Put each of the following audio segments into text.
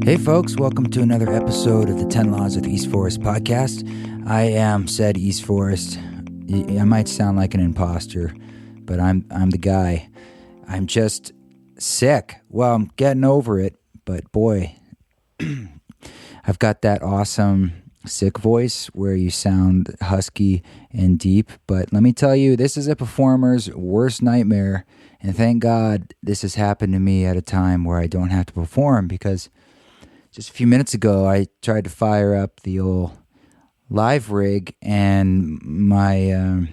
Hey folks, welcome to another episode of the 10 Laws of the East Forest podcast. I am said East Forest. I might sound like an imposter, but I'm the guy. I'm just sick. Well, I'm getting over it, but boy, I've got that awesome sick voice where you sound husky and deep. But let me tell you, this is a performer's worst nightmare. And thank God this has happened to me at a time where I don't have to perform, because just a few minutes ago, I tried to fire up the old live rig, and my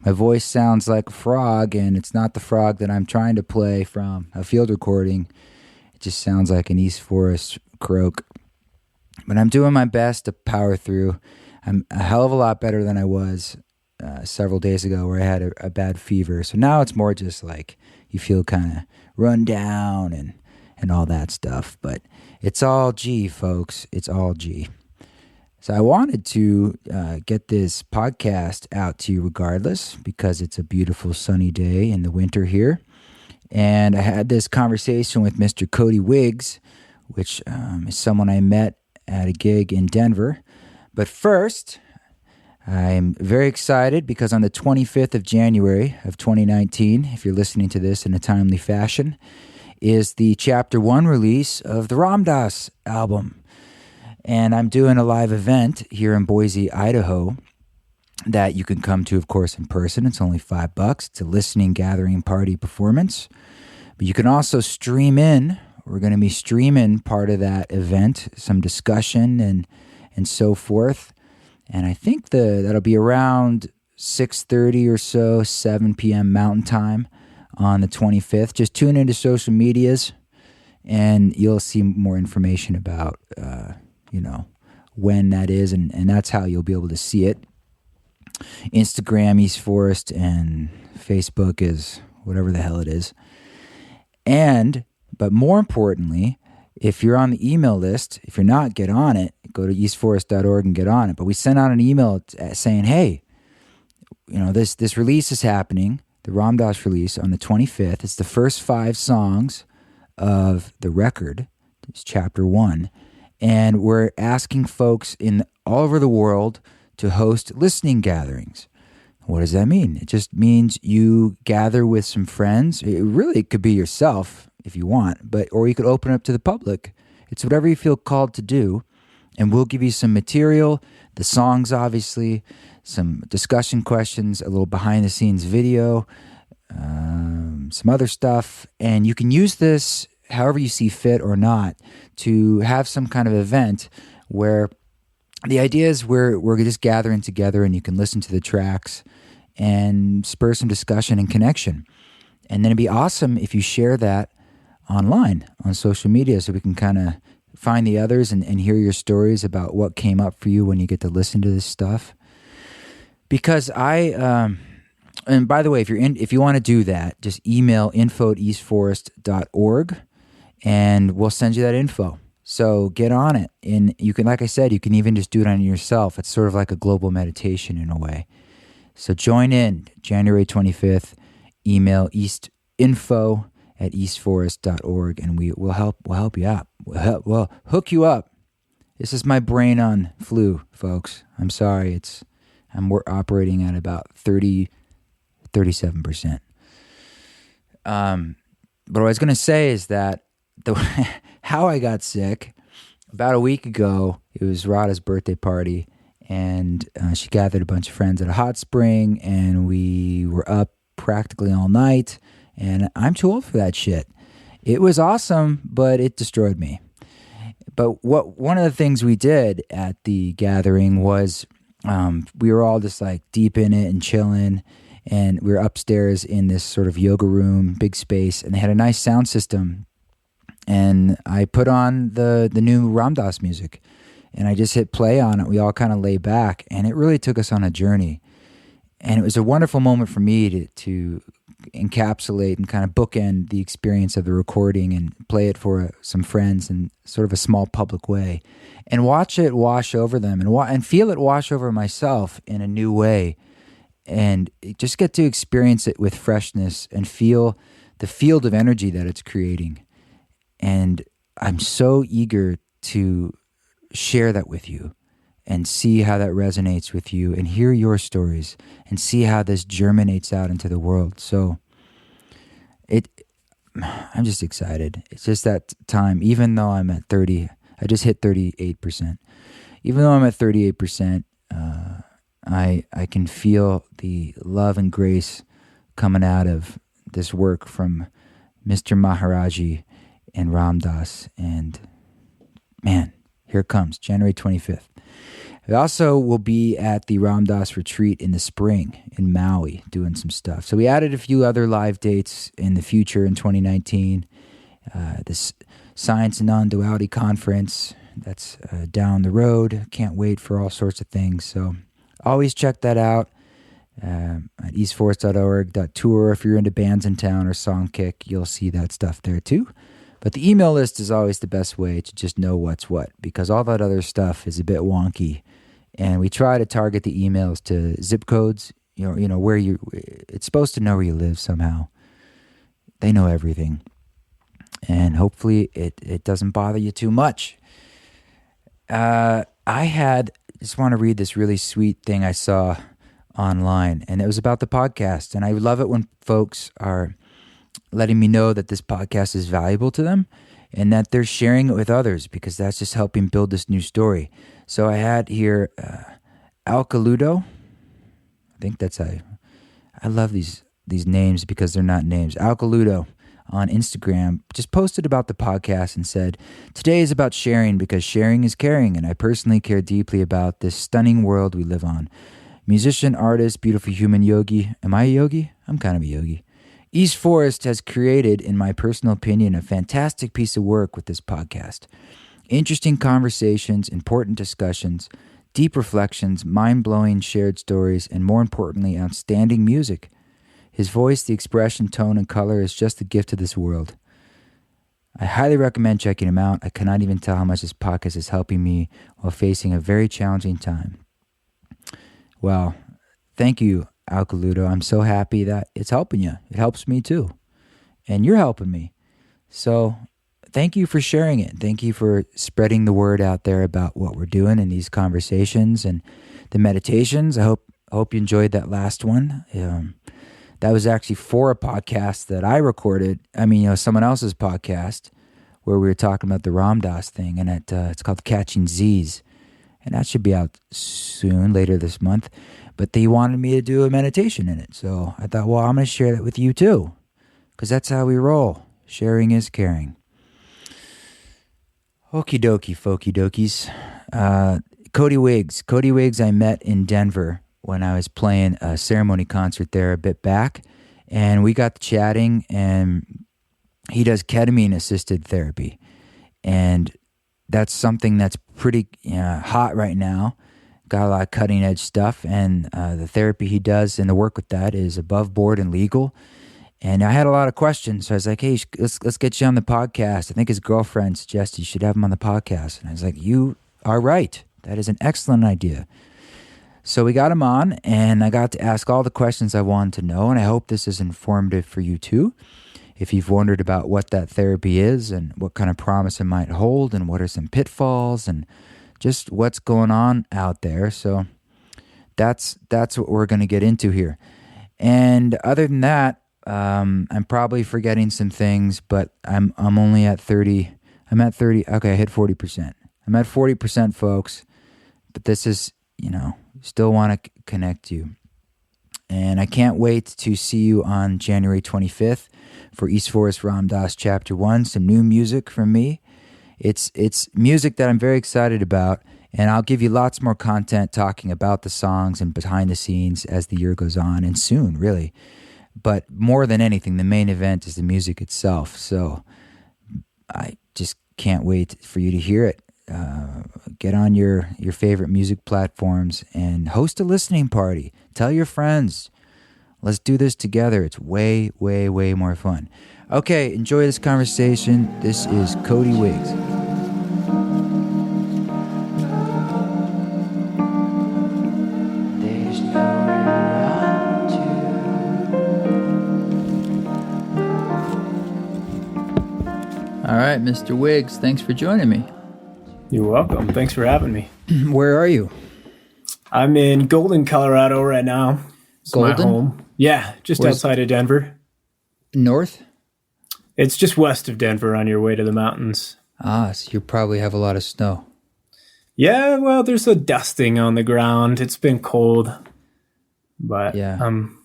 voice sounds like a frog, and it's not the frog that I'm trying to play from a field recording. It just sounds like an East Forest croak. But I'm doing my best to power through. I'm a hell of a lot better than I was several days ago, where I had a bad fever. So now it's more just like you feel kind of run down and all that stuff. But it's all G, folks. It's all G. So I wanted to get this podcast out to you regardless, because it's a beautiful sunny day in the winter here. And I had this conversation with Mr. Cody Wiggs, which is someone I met at a gig in Denver. But first, I'm very excited because on the 25th of January of 2019, if you're listening to this in a timely fashion, is the Chapter 1 release of the Ram Dass album. And I'm doing a live event here in Boise, Idaho, that you can come to, of course, in person. It's only $5. It's a listening, gathering, party performance. But you can also stream in. We're going to be streaming part of that event, some discussion and so forth. And I think that'll be around 6:30 or so, 7 p.m. Mountain Time on the 25th. Just tune into social medias, and you'll see more information about, when that is, and that's how you'll be able to see it. Instagram, East Forest, and Facebook is whatever the hell it is. But more importantly, if you're on the email list, if you're not, get on it. Go to eastforest.org and get on it. But we sent out an email saying, hey, this release is happening, the Ram Dass release on the 25th. It's the first 5 songs of the record. It's Chapter 1. And we're asking folks all over the world to host listening gatherings. What does that mean? It just means you gather with some friends. It could be yourself if you want, or you could open up to the public. It's whatever you feel called to do. And we'll give you some material, the songs, obviously, some discussion questions, a little behind-the-scenes video, some other stuff. And you can use this however you see fit or not to have some kind of event where the idea is we're just gathering together, and you can listen to the tracks and spur some discussion and connection. And then it'd be awesome if you share that online on social media, so we can kind of find the others and hear your stories about what came up for you when you get to listen to this stuff. Because and by the way, if you want to do that, just email info@eastforest.org, and we'll send you that info. So get on it. And you can, like I said, you can even just do it on yourself. It's sort of like a global meditation in a way. So join in January 25th, email info@eastforest.org, and we'll help you out. We'll hook you up. This is my brain on flu, folks. I'm sorry. We're operating at about 37%. But what I was going to say is that how I got sick, about a week ago, it was Radha's birthday party, and she gathered a bunch of friends at a hot spring, and we were up practically all night, and I'm too old for that shit. It was awesome, but it destroyed me. But one of the things we did at the gathering was we were all just like deep in it and chilling, and we were upstairs in this sort of yoga room, big space, and they had a nice sound system. And I put on the new Ram Dass music, and I just hit play on it. We all kind of lay back, and it really took us on a journey. And it was a wonderful moment for me to encapsulate and kind of bookend the experience of the recording and play it for some friends in sort of a small public way, and watch it wash over them, and feel it wash over myself in a new way, and just get to experience it with freshness and feel the field of energy that it's creating. And I'm so eager to share that with you and see how that resonates with you and hear your stories and see how this germinates out into the world. So I'm just excited. It's just that time, even though I'm at 30, I just hit 38%. Even though I'm at 38%, I can feel the love and grace coming out of this work from Mr. Maharaji and Ram Dass. And man, here it comes, January 25th. I also will be at the Ram Dass retreat in the spring in Maui doing some stuff. So we added a few other live dates in the future in 2019. This Science and Non-Duality Conference, that's down the road. Can't wait for all sorts of things. So always check that out at eastforest.org.tour. If you're into bands in town or Songkick, you'll see that stuff there too. But the email list is always the best way to just know what's what, because all that other stuff is a bit wonky. And we try to target the emails to zip codes, you know where it's supposed to know where you live somehow. They know everything. And hopefully it doesn't bother you too much. Just want to read this really sweet thing I saw online, and it was about the podcast. And I love it when folks are letting me know that this podcast is valuable to them and that they're sharing it with others, because that's just helping build this new story. So I had here Alcaludo. I think that's how I love these names because they're not names. Alcaludo on Instagram just posted about the podcast and said, "Today is about sharing because sharing is caring, and I personally care deeply about this stunning world we live on. Musician, artist, beautiful human, yogi." Am I a yogi? I'm kind of a yogi. East Forest has created, in my personal opinion, a fantastic piece of work with this podcast. Interesting conversations, important discussions, deep reflections, mind-blowing shared stories, and more importantly, outstanding music. His voice, the expression, tone, and color is just a gift to this world. I highly recommend checking him out. I cannot even tell how much this podcast is helping me while facing a very challenging time. Well, thank you, Alcaludo. I'm so happy that it's helping you. It helps me too. And you're helping me. So thank you for sharing it. Thank you for spreading the word out there about what we're doing in these conversations and the meditations. I hope you enjoyed that last one. That was actually for a podcast that I recorded. Someone else's podcast where we were talking about the Ram Dass thing, and it's called Catching Z's. And that should be out soon, later this month. But they wanted me to do a meditation in it. So I thought, well, I'm going to share that with you too, because that's how we roll. Sharing is caring. Okie dokie, folky dokies. Cody Wiggs. Cody Wiggs I met in Denver when I was playing a ceremony concert there a bit back. And we got to chatting, and he does ketamine assisted therapy. And that's something that's pretty hot right now. Got a lot of cutting edge stuff, and the therapy he does and the work with that is above board and legal. And I had a lot of questions, so I was like, "Hey, let's get you on the podcast." I think his girlfriend suggested you should have him on the podcast, and I was like, "You are right. That is an excellent idea." So we got him on, and I got to ask all the questions I wanted to know, and I hope this is informative for you too. If you've wondered about what that therapy is and what kind of promise it might hold and what are some pitfalls and just what's going on out there. So that's what we're going to get into here. And other than that, I'm probably forgetting some things, but I'm only at 30. I'm at 30. Okay, I hit 40%. I'm at 40%, folks. But this is, still want to connect you. And I can't wait to see you on January 25th for East Forest Ram Dass Chapter 1, some new music from me. It's music that I'm very excited about, and I'll give you lots more content talking about the songs and behind the scenes as the year goes on, and soon, really. But more than anything, the main event is the music itself, so I just can't wait for you to hear it. Get on your favorite music platforms and host a listening party. Tell your friends. Let's do this together. It's way, way, way more fun. Okay, enjoy this conversation. This is Cody Wiggs. There's nowhere to run to. All right, Mr. Wiggs, thanks for joining me. You're welcome. Thanks for having me. Where are you? I'm in Golden, Colorado right now. It's my home. Yeah, just outside of Denver. North? It's just west of Denver on your way to the mountains. Ah, so you probably have a lot of snow. Yeah, well, there's a dusting on the ground. It's been cold, but yeah. I'm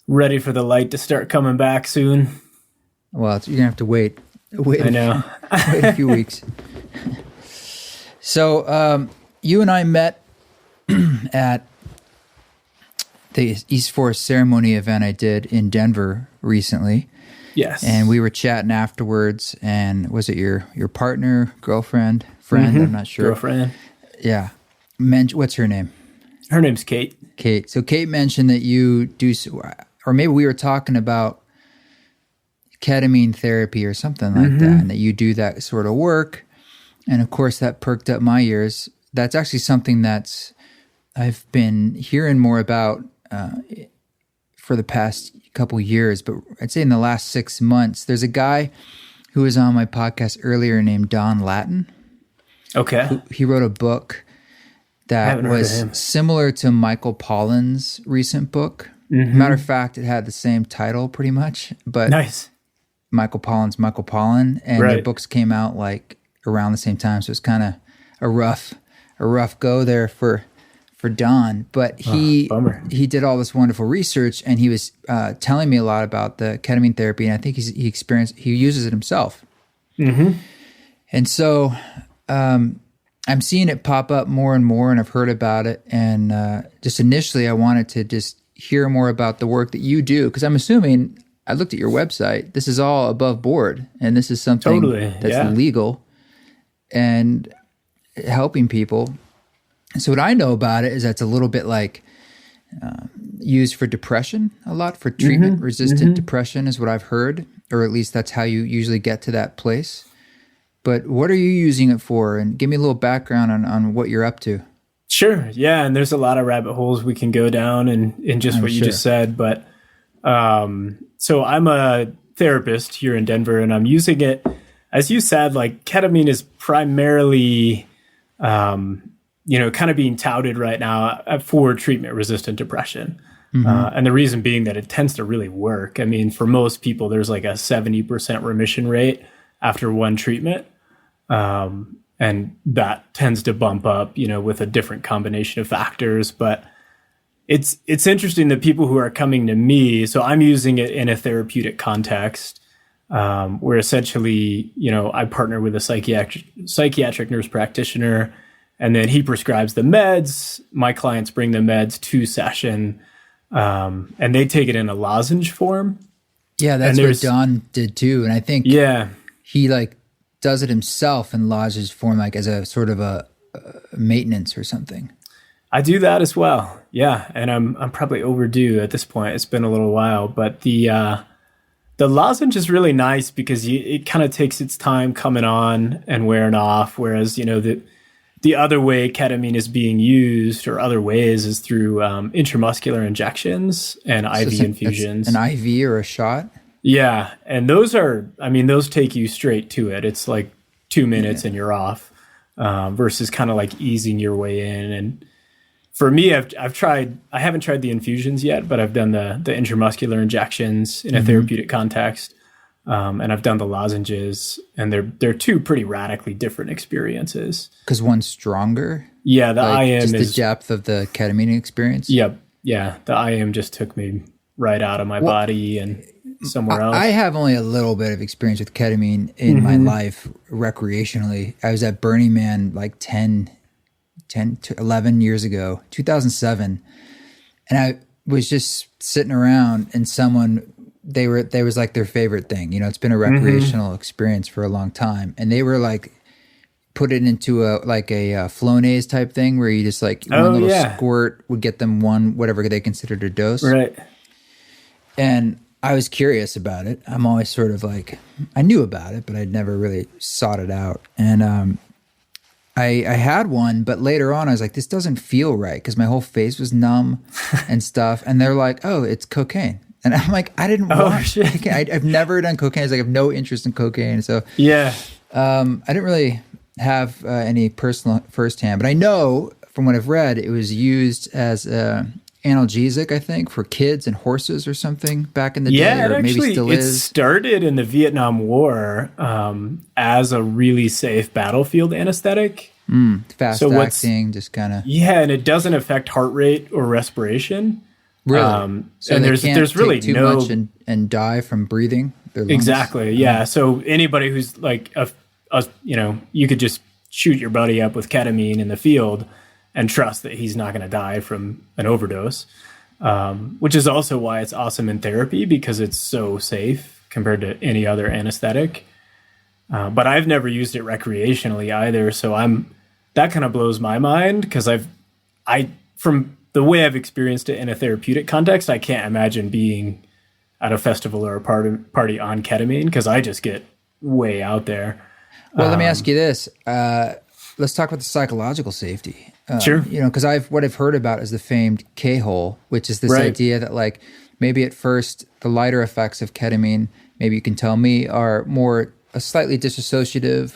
ready for the light to start coming back soon. Well, you're going to have to wait. I know. Wait a few weeks. So you and I met at the East Forest ceremony event I did in Denver recently. Yes. And we were chatting afterwards. And was it your partner, girlfriend, friend? Mm-hmm. I'm not sure. Girlfriend. Yeah. What's her name? Her name's Kate. Kate. So Kate mentioned that you do, or maybe we were talking about ketamine therapy or something like that, and that you do that sort of work. And of course, that perked up my ears. That's actually something I've been hearing more about for the past couple years, but I'd say in the last 6 months. There's a guy who was on my podcast earlier named Don Lattin. Okay. He wrote a book that was similar to Michael Pollan's recent book. Mm-hmm. Matter of fact, it had the same title pretty much, but nice. Michael Pollan, and their books came out like around the same time, so it's kind of a rough go there for Don. But he did all this wonderful research, and he was telling me a lot about the ketamine therapy, and I think he uses it himself. Mm-hmm. And so I'm seeing it pop up more and more, and I've heard about it. And just initially, I wanted to just hear more about the work that you do, because I'm assuming, I looked at your website, this is all above board, and this is something that's legal and helping people. So what I know about it is that's a little bit like used for depression a lot, for treatment-resistant depression is what I've heard, or at least that's how you usually get to that place. But what are you using it for? And give me a little background on what you're up to. Sure. Yeah, and there's a lot of rabbit holes we can go down in just what you just said. But so I'm a therapist here in Denver, and I'm using it, as you said, like ketamine is primarily, kind of being touted right now for treatment-resistant depression. Mm-hmm. And the reason being that it tends to really work. I mean, for most people, there's like a 70% remission rate after one treatment. And that tends to bump up, with a different combination of factors. But it's interesting that people who are coming to me, so I'm using it in a therapeutic context, where essentially, I partner with a psychiatric nurse practitioner, and then he prescribes the meds. My clients bring the meds to session, and they take it in a lozenge form. Yeah, that's what Don did too. And I think he does it himself in lozenge form, like as a sort of a maintenance or something. I do that as well. Yeah. And I'm probably overdue at this point. It's been a little while, but the lozenge is really nice because it kind of takes its time coming on and wearing off. Whereas, the other way ketamine is being used, or other ways, is through intramuscular injections and IV infusions. An IV or a shot? Yeah. And those take you straight to it. It's like 2 minutes and you're off, versus kind of like easing your way in. And for me, I haven't tried the infusions yet, but I've done the intramuscular injections in a therapeutic context. And I've done the lozenges, and they're two pretty radically different experiences. Because one's stronger? Yeah, the IM is the depth of the ketamine experience? Yep. Yeah, the IM just took me right out of my body and somewhere else. I have only a little bit of experience with ketamine in my life recreationally. I was at Burning Man like 10 to 11 years ago, 2007. And I was just sitting around, and they was like their favorite thing. It's been a recreational experience for a long time. And they were like, put it into a Flonase type thing where you just one little squirt would get them whatever they considered a dose. Right. And I was curious about it. I'm always sort of I knew about it, but I'd never really sought it out. And I had one, but later on I was like, this doesn't feel right, because my whole face was numb and stuff. And they're like, oh, it's cocaine. And I'm like, I didn't want cocaine. I've never done cocaine. I have no interest in cocaine. So yeah, I didn't really have any personal firsthand, but I know from what I've read, it was used as analgesic, I think, for kids and horses or something back in the day, or maybe still is. It started in the Vietnam War as a really safe battlefield anesthetic. Fast acting, just kind of. Yeah, and it doesn't affect heart rate or respiration. Really? So and they there's can't really take too much and die from breathing their lungs? Exactly. Yeah. So anybody who's like you could just shoot your buddy up with ketamine in the field and trust that he's not going to die from an overdose, which is also why it's awesome in therapy, because it's so safe compared to any other anesthetic. But I've never used it recreationally either. So that kind of blows my mind, because from the way I've experienced it in a therapeutic context, I can't imagine being at a festival or a party on ketamine, because I just get way out there. Well, let me ask you this. Let's talk about the psychological safety. Sure. Because what I've heard about is the famed K-hole, which is this idea that like maybe at first the lighter effects of ketamine, maybe you can tell me, are more slightly disassociative,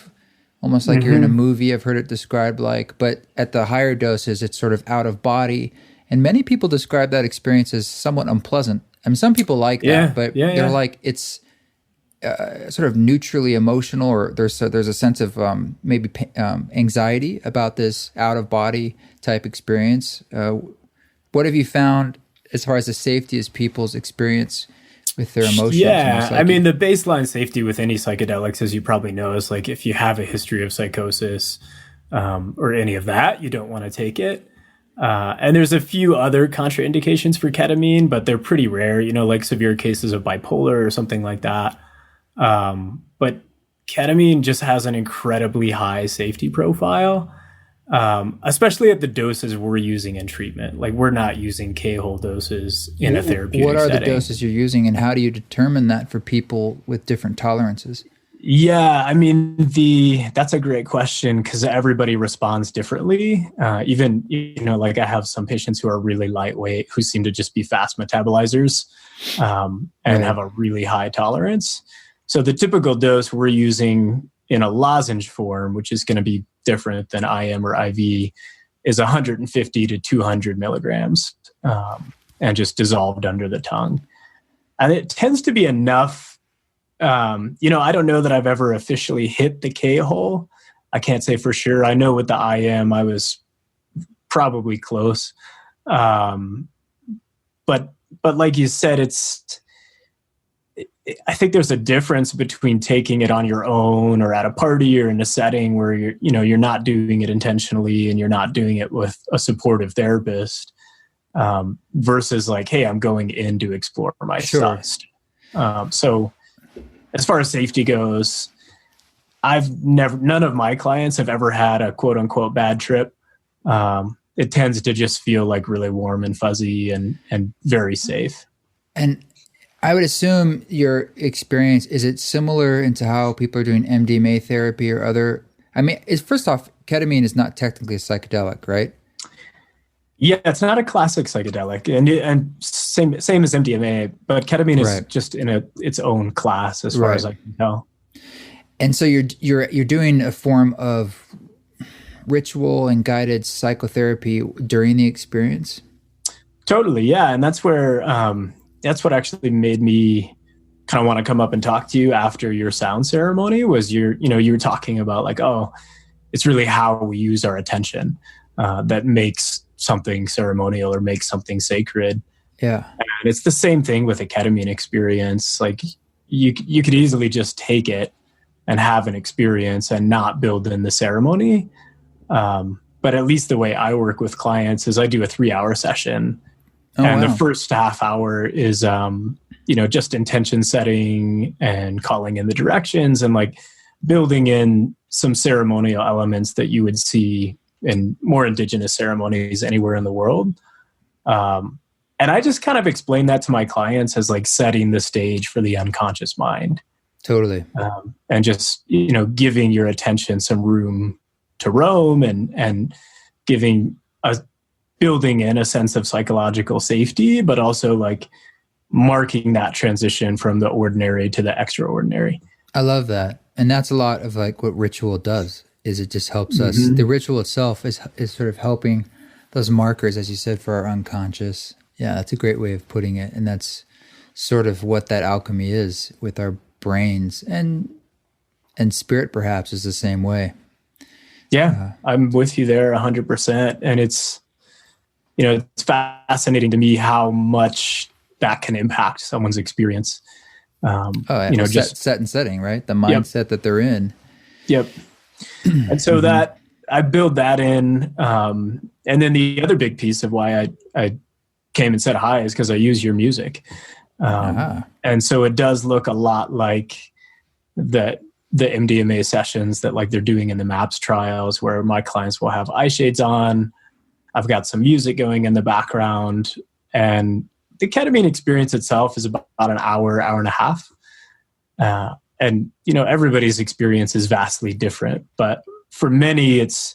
almost like you're in a movie. I've heard it described like, but at the higher doses, it's sort of out of body. And many people describe that experience as somewhat unpleasant. I mean, some people like that, but they're like, it's sort of neutrally emotional, or there's a sense of maybe anxiety about this out of body type experience. What have you found as far as the safety as people's experience with their emotions? Yeah, I mean, the baseline safety with any psychedelics, as you probably know, is like if you have a history of psychosis or any of that, you don't want to take it. And there's a few other contraindications for ketamine, but they're pretty rare, like severe cases of bipolar or something like that. But ketamine just has an incredibly high safety profile, especially at the doses we're using in treatment. Like, we're not using K-hole doses in a therapeutic setting. What are the doses you're using, and how do you determine that for people with different tolerances? Yeah, I mean, that's a great question, because everybody responds differently. Even, like I have some patients who are really lightweight who seem to just be fast metabolizers and have a really high tolerance. So the typical dose we're using in a lozenge form, which is going to be different than IM or IV, is 150 to 200 milligrams and just dissolved under the tongue. And it tends to be enough. I don't know that I've ever officially hit the K-hole. I can't say for sure. I know with the IM, I was probably close. But like you said, I think there's a difference between taking it on your own or at a party or in a setting where you're not doing it intentionally and you're not doing it with a supportive therapist, versus like, hey, I'm going in to explore my trust. So as far as safety goes, none of my clients have ever had a quote unquote bad trip. It tends to just feel like really warm and fuzzy and very safe. And I would assume your experience, is it similar into how people are doing MDMA therapy or other? I mean, first off, ketamine is not technically a psychedelic, right? Yeah, it's not a classic psychedelic, and same as MDMA, but ketamine is just in its own class as far as I can tell. And so you're doing a form of ritual and guided psychotherapy during the experience? Totally, yeah, and that's where that's what actually made me kind of want to come up and talk to you after your sound ceremony. Was you were talking about like, oh, it's really how we use our attention that makes something ceremonial or makes something sacred. Yeah, and it's the same thing with a ketamine experience. Like you could easily just take it and have an experience and not build in the ceremony. But at least the way I work with clients is I do a 3-hour session. The first half hour is, just intention setting and calling in the directions and like building in some ceremonial elements that you would see in more indigenous ceremonies anywhere in the world. And I just kind of explain that to my clients as like setting the stage for the unconscious mind. Totally. And just, giving your attention some room to roam and building in a sense of psychological safety, but also like marking that transition from the ordinary to the extraordinary. I love that. And that's a lot of like what ritual does. is it just helps us. The ritual itself is sort of helping those markers, as you said, for our unconscious. Yeah, that's a great way of putting it. And that's sort of what that alchemy is with our brains, and spirit perhaps is the same way. Yeah, I'm with you there 100%. And it's, it's fascinating to me how much that can impact someone's experience. Just set and setting, right? The mindset that they're in. Yep. And so that I build that in. And then the other big piece of why I came and said hi is because I use your music. And so it does look a lot like the MDMA sessions that like they're doing in the MAPS trials, where my clients will have eye shades on. I've got some music going in the background, and the ketamine experience itself is about an hour and a half. And, everybody's experience is vastly different, but for many, it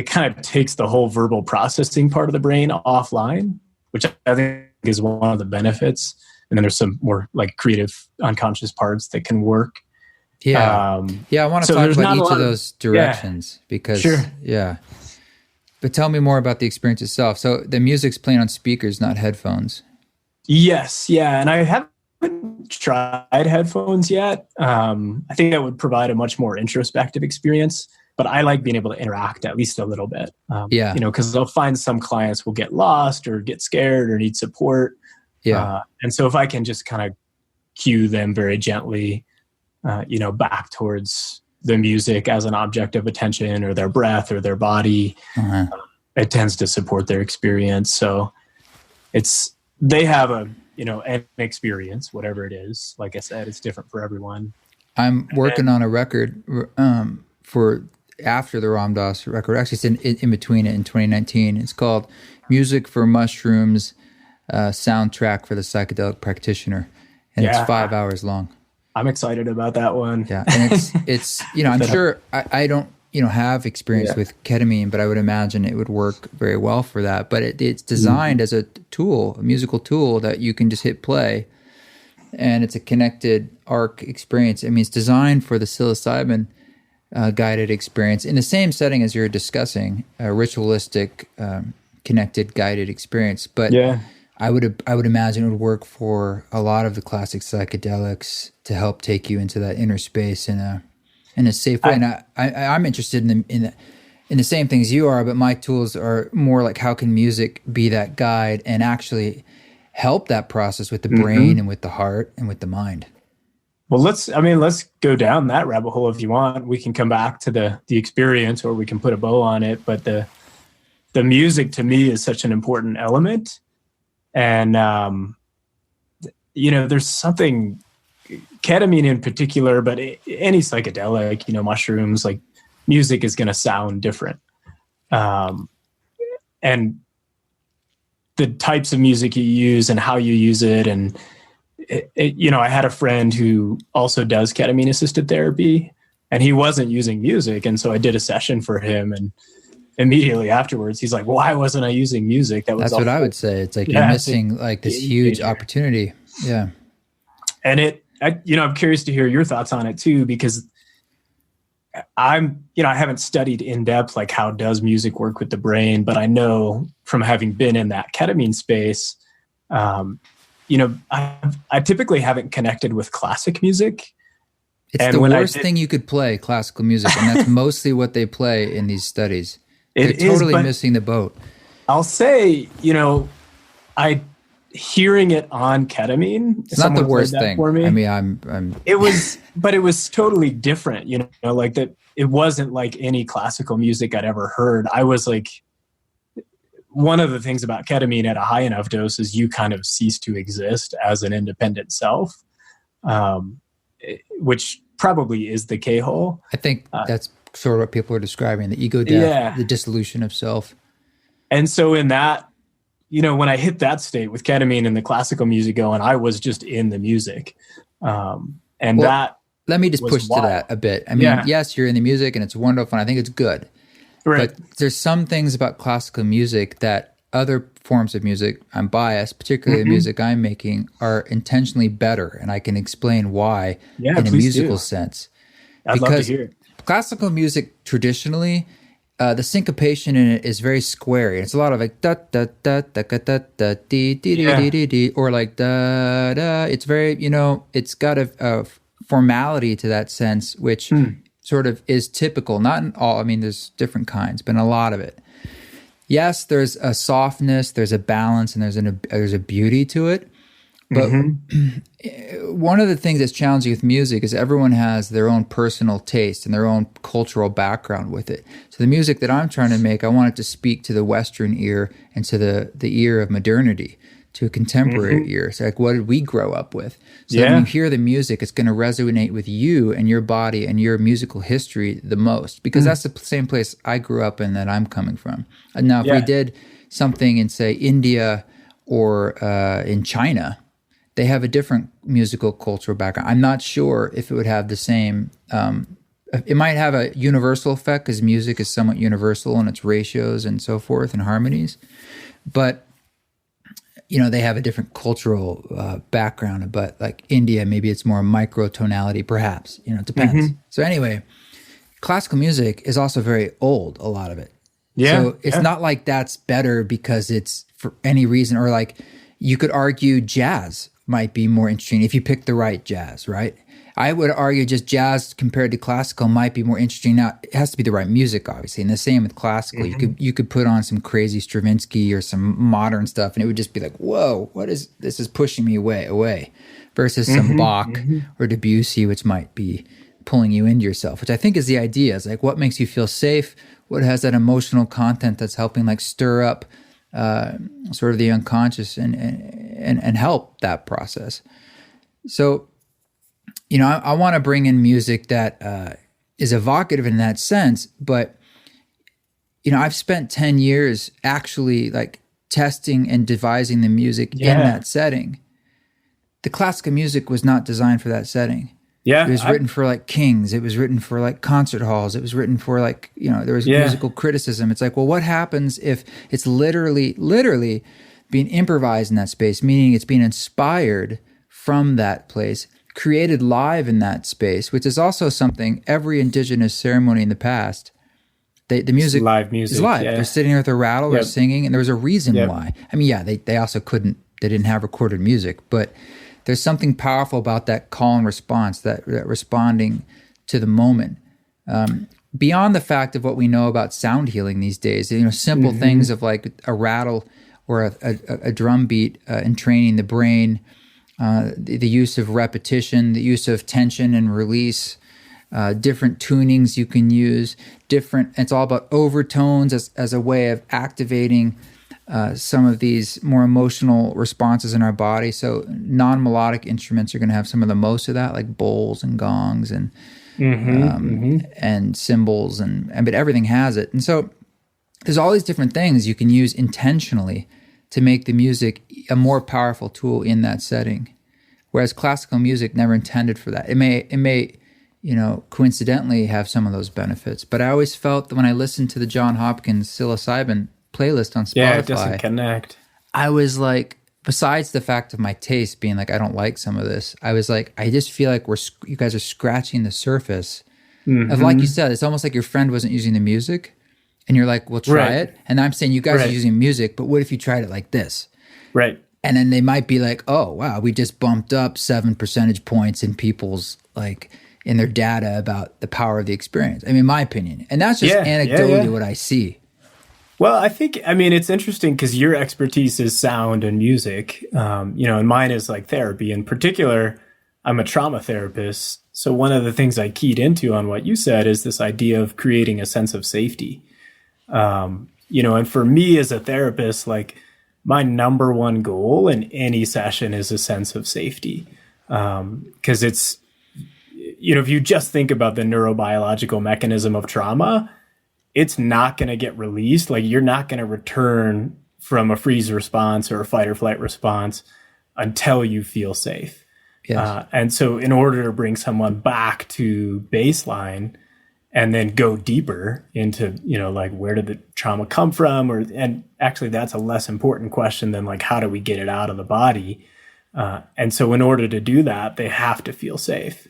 kind of takes the whole verbal processing part of the brain offline, which I think is one of the benefits. And then there's some more like creative unconscious parts that can work. Yeah. I want to talk about each of those directions because, but tell me more about the experience itself. So the music's playing on speakers, not headphones. Yes. Yeah. And I haven't tried headphones yet. I think that would provide a much more introspective experience, but I like being able to interact at least a little bit. Because I'll find some clients will get lost or get scared or need support. And so if I can just kind of cue them very gently, back towards the music as an object of attention, or their breath or their body, it tends to support their experience. So they have an experience, whatever it is. Like I said, it's different for everyone. I'm working on a record for after the Ram Dass record. Actually, it's in between it in 2019. It's called Music for Mushrooms, Soundtrack for the Psychedelic Practitioner. And it's 5 hours long. I'm excited about that one. Yeah. And it's I'm sure I don't, have experience with ketamine, but I would imagine it would work very well for that. But it's designed as a tool, a musical tool that you can just hit play, and it's a connected arc experience. I mean, it's designed for the psilocybin guided experience in the same setting as you're discussing, a ritualistic, connected guided experience. But I would imagine it would work for a lot of the classic psychedelics to help take you into that inner space in a safe way. And I'm interested in the same things you are, but my tools are more like how can music be that guide and actually help that process with the brain and with the heart and with the mind. Well, let's go down that rabbit hole if you want. We can come back to the experience, or we can put a bow on it. But the music to me is such an important element. And, there's something, ketamine in particular, but any psychedelic, mushrooms, like music is going to sound different. And the types of music you use and how you use it. And, I had a friend who also does ketamine assisted therapy, and he wasn't using music. And so I did a session for him, and immediately afterwards, he's like, why wasn't I using music? That's what I would say. It's like you're missing like this huge opportunity. Yeah. And I'm curious to hear your thoughts on it too, because I haven't studied in depth, like how does music work with the brain, but I know from having been in that ketamine space, I typically haven't connected with classic music. It's the worst thing you could play, classical music. And that's mostly what they play in these studies. They're totally missing the boat. I'll say, hearing it on ketamine. It's not the worst thing for me. I mean, It was totally different, like that. It wasn't like any classical music I'd ever heard. I was like, one of the things about ketamine at a high enough dose is you kind of cease to exist as an independent self, which probably is the K-hole. I think that's sort of what people are describing, the ego death, the dissolution of self. And so in that, when I hit that state with ketamine and the classical music going, I was just in the music. Let me just push to that a bit. I mean, yes, you're in the music and it's wonderful and I think it's good. Right. But there's some things about classical music that other forms of music, I'm biased, particularly the music I'm making, are intentionally better. And I can explain why in a musical sense. I'd love to hear it. classical music traditionally, the syncopation in it is very square. It's a lot of like da da da da da da da dee dee dee dee dee, or like da da. It's very, it's got a formality to that sense, which sort of is typical. Not in all. I mean, there's different kinds, but in a lot of it, yes, there's a softness, there's a balance, and there's a beauty to it. But one of the things that's challenging with music is everyone has their own personal taste and their own cultural background with it. So the music that I'm trying to make, I want it to speak to the Western ear and to the ear of modernity, to a contemporary ear. So like, what did we grow up with? So when you hear the music, it's going to resonate with you and your body and your musical history the most, because that's the same place I grew up in that I'm coming from. And now, if we did something in, say, India or in China, they have a different musical cultural background. I'm not sure if it would have the same. It might have a universal effect because music is somewhat universal in its ratios and so forth and harmonies. But, they have a different cultural background. But like India, maybe it's more microtonality, perhaps. It depends. So anyway, classical music is also very old, a lot of it. Yeah. So it's not like that's better because it's for any reason, or like you could argue jazz might be more interesting if you pick the right jazz, right? I would argue just jazz compared to classical might be more interesting. Now, it has to be the right music, obviously, and the same with classical. You could put on some crazy Stravinsky or some modern stuff, and it would just be like, whoa, this is pushing me away, versus some Bach or Debussy, which might be pulling you into yourself, which I think is the idea. It's like, what makes you feel safe? What has that emotional content that's helping like stir up sort of the unconscious and help that process. So, I want to bring in music that is evocative in that sense, but, I've spent 10 years actually like testing and devising the music in that setting. The classical music was not designed for that setting. Yeah, it was written for like kings. It was written for like concert halls. It was written for like, there was musical criticism. It's like, well, what happens if it's literally being improvised in that space, meaning it's being inspired from that place, created live in that space, which is also something every indigenous ceremony in the past, the music, live music is live. Yeah. They're sitting there with a rattle, they're singing, and there was a reason why. I mean, they also they didn't have recorded music, but there's something powerful about that call and response, that responding to the moment. Beyond the fact of what we know about sound healing these days, simple things of like a rattle or a drum beat in training the brain, the use of repetition, the use of tension and release, different tunings you can use, it's all about overtones as a way of activating some of these more emotional responses in our body. So non-melodic instruments are going to have some of the most of that, like bowls and gongs and and cymbals, but everything has it. And so there's all these different things you can use intentionally to make the music a more powerful tool in that setting. Whereas classical music never intended for that. It may coincidentally have some of those benefits. But I always felt that when I listened to the John Hopkins psilocybin playlist on Spotify, it doesn't connect. I was like, besides the fact of my taste being like, I don't like some of this, I was like, I just feel like you guys are scratching the surface of, like you said, it's almost like your friend wasn't using the music and you're like, well, try it. And I'm saying you guys are using music, but what if you tried it like this? Right. And then they might be like, oh, wow, we just bumped up 7 percentage points in people's like in their data about the power of the experience. I mean, my opinion. And that's just anecdotally what I see. Well, I think, it's interesting because your expertise is sound and music, and mine is like therapy. In particular, I'm a trauma therapist. So one of the things I keyed into on what you said is this idea of creating a sense of safety. And for me as a therapist, like my number one goal in any session is a sense of safety. Because it's, if you just think about the neurobiological mechanism of trauma, it's not going to get released. Like you're not going to return from a freeze response or a fight or flight response until you feel safe. Yes. And so in order to bring someone back to baseline and then go deeper into, like where did the trauma come from? And actually that's a less important question than like, how do we get it out of the body? And so in order to do that, they have to feel safe.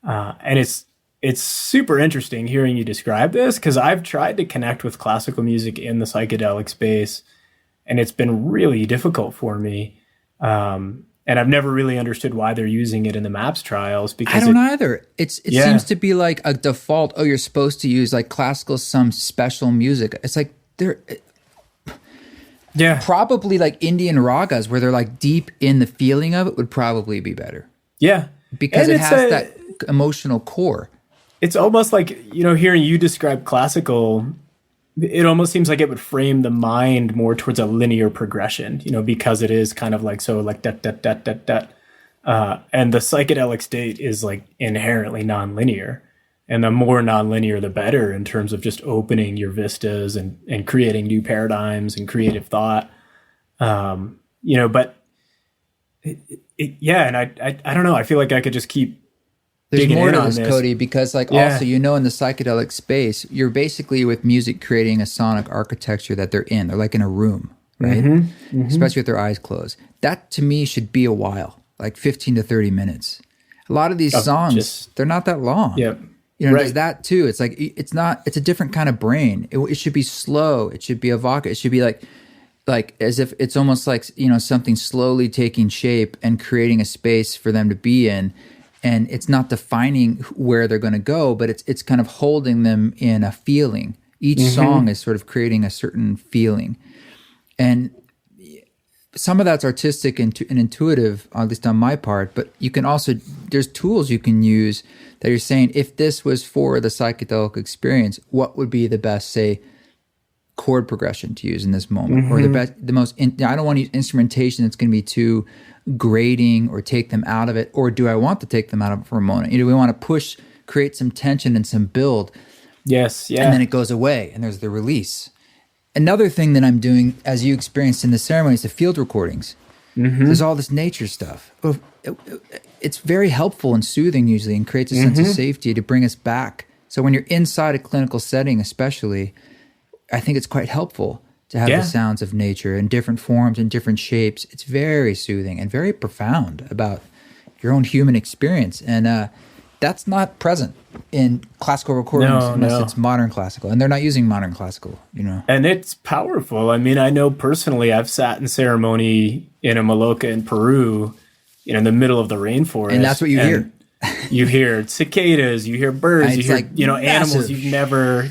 And it's it's super interesting hearing you describe this, because I've tried to connect with classical music in the psychedelic space, and it's been really difficult for me. And I've never really understood why they're using it in the MAPS trials. Because I don't either. It seems to be like a default. Oh, you're supposed to use like classical, some special music. It's like probably like Indian ragas where they're like deep in the feeling of it would probably be better. Yeah, because it has that emotional core. It's almost like, hearing you describe classical, it almost seems like it would frame the mind more towards a linear progression, because it is kind of like, so like that. And the psychedelic state is like inherently nonlinear. And the more nonlinear, the better in terms of just opening your vistas and creating new paradigms and creative thought. But and I don't know. I feel like I could just keep There's digging more in to on this, Cody, because also, in the psychedelic space, you're basically with music creating a sonic architecture that they're in. They're like in a room, right? Especially with their eyes closed. That to me should be a while, like 15 to 30 minutes. A lot of these songs, they're not that long. Yep. There's that too. It's like, it's a different kind of brain. It should be slow. It should be evocative. It should be like as if it's almost like, something slowly taking shape and creating a space for them to be in. And it's not defining where they're going to go, but it's kind of holding them in a feeling. Each song is sort of creating a certain feeling. And some of that's artistic and intuitive, at least on my part, but you can also, there's tools you can use that you're saying, if this was for the psychedelic experience, what would be the best, say, chord progression to use in this moment? Or I don't want to use instrumentation that's going to be too grating or take them out of it. Or do I want to take them out of it for a moment? We want to create some tension and some build. Yes, yeah. And then it goes away and there's the release. Another thing that I'm doing, as you experienced in the ceremonies, the field recordings. There's all this nature stuff. It's very helpful and soothing usually, and creates a sense of safety to bring us back. So when you're inside a clinical setting especially, I think it's quite helpful to have the sounds of nature in different forms and different shapes. It's very soothing and very profound about your own human experience. And that's not present in classical recordings unless it's modern classical. And they're not using modern classical, And it's powerful. I mean, I know personally I've sat in ceremony in a maloca in Peru, in the middle of the rainforest. And that's what you hear. You hear cicadas, you hear birds, you hear, animals you've never,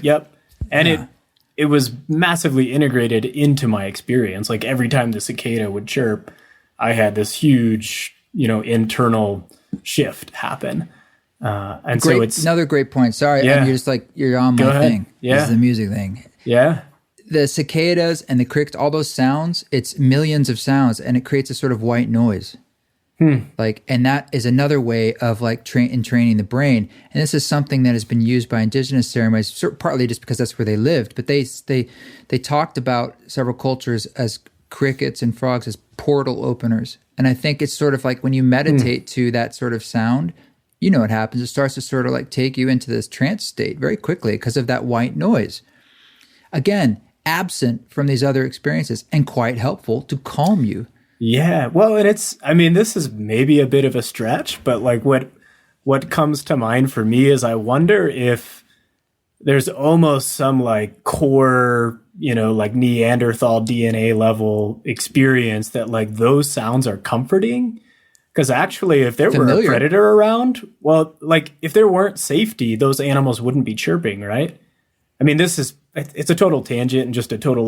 And it was massively integrated into my experience. Like every time the cicada would chirp, I had this huge, internal shift happen. And so it's another great point. Sorry, and you're on my thing. This is the music thing. Yeah. The cicadas and the crickets, all those sounds, it's millions of sounds, and it creates a sort of white noise. And that is another way of training the brain. And this is something that has been used by indigenous ceremonies, partly just because that's where they lived. But they talked about several cultures as crickets and frogs as portal openers. And I think it's sort of like when you meditate to that sort of sound, what happens. It starts to sort of take you into this trance state very quickly because of that white noise. Again, absent from these other experiences and quite helpful to calm you. Yeah. Well, and this is maybe a bit of a stretch, but what comes to mind for me is I wonder if there's almost some core, Neanderthal DNA level experience that those sounds are comforting. Because actually, if there were a predator around, if there weren't safety, those animals wouldn't be chirping, right? I mean, it's a total tangent and just a total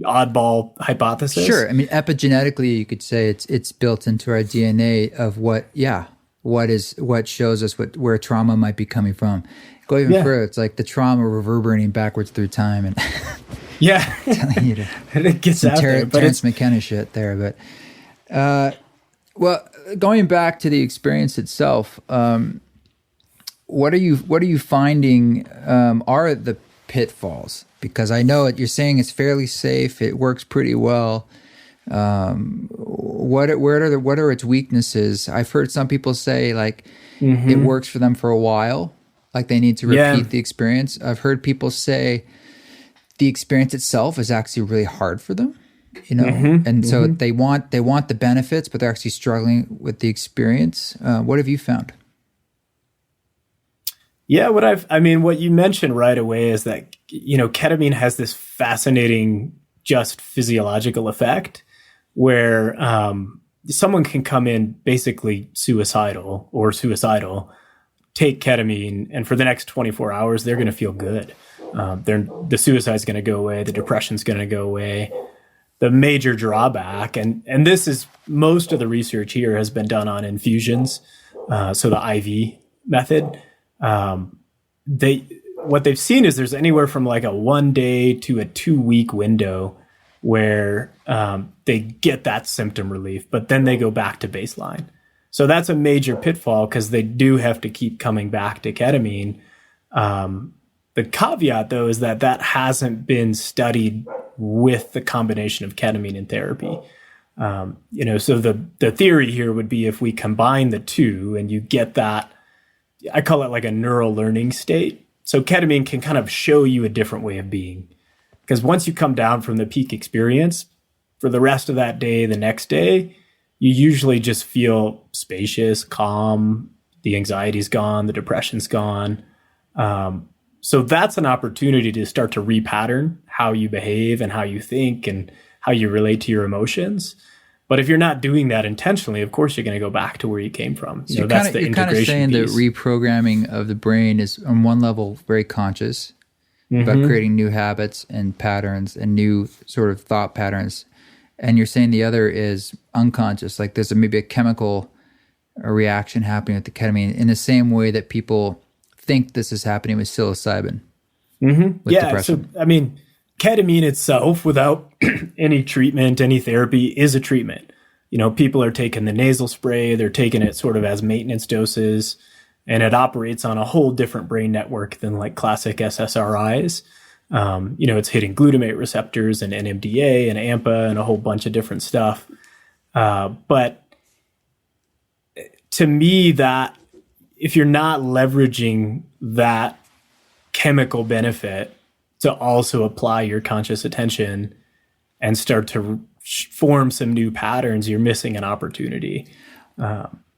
oddball hypothesis. Sure. I mean, epigenetically, you could say it's built into our DNA of what shows us where trauma might be coming from. Go even further. It's like the trauma reverberating backwards through time and telling you to it gets out there. But Terrence McKenna shit there. But well, going back to the experience itself, what are you finding are the pitfalls? Because I know you're saying it's fairly safe, it works pretty well. What are its weaknesses? I've heard some people say it works for them for a while, they need to repeat the experience. I've heard people say the experience itself is actually really hard for them. And so they want the benefits, but they're actually struggling with the experience. What have you found? Yeah, what you mentioned right away is that, ketamine has this fascinating just physiological effect where someone can come in basically suicidal, take ketamine, and for the next 24 hours, they're going to feel good. The suicide's going to go away. The depression's going to go away. The major drawback, and this is most of the research here has been done on infusions, so the IV method. What they've seen is there's anywhere from like a 1 day to a 2 week window where they get that symptom relief, but then they go back to baseline. So that's a major pitfall because they do have to keep coming back to ketamine. The caveat, though, is that hasn't been studied with the combination of ketamine and therapy. So the theory here would be if we combine the two and you get that, I call it like a neural learning state. So ketamine can kind of show you a different way of being. Because once you come down from the peak experience, for the rest of that day, the next day, you usually just feel spacious, calm, the anxiety's gone, the depression's gone. So that's an opportunity to start to repattern how you behave and how you think and how you relate to your emotions. But if you're not doing that intentionally, of course, you're going to go back to where you came from. So that's the integration piece. You're kind of saying the reprogramming of the brain is on one level very conscious, about creating new habits and patterns and new sort of thought patterns. And you're saying the other is unconscious, like there's maybe a chemical reaction happening with the ketamine in the same way that people think this is happening with psilocybin. With depression. So ketamine itself, without any treatment, any therapy, is a treatment. People are taking the nasal spray, they're taking it sort of as maintenance doses, and it operates on a whole different brain network than like classic SSRIs. It's hitting glutamate receptors and NMDA and AMPA and a whole bunch of different stuff. But to me, that if you're not leveraging that chemical benefit to also apply your conscious attention and start to form some new patterns, you're missing an opportunity.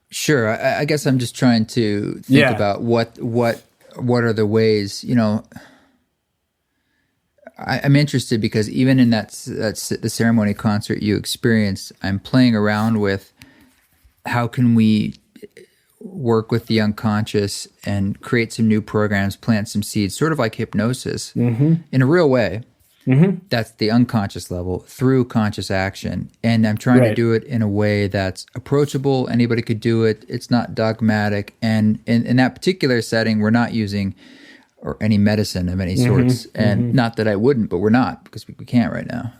Sure. I guess I'm just trying to think about what are the ways, I'm interested because even in the ceremony concert you experienced, I'm playing around with how can we work with the unconscious and create some new programs, plant some seeds, sort of like hypnosis in a real way. That's the unconscious level through conscious action. And I'm trying to do it in a way that's approachable. Anybody could do it. It's not dogmatic. And in that particular setting, we're not using any medicine of any sorts. And not that I wouldn't, but we're not because we can't right now.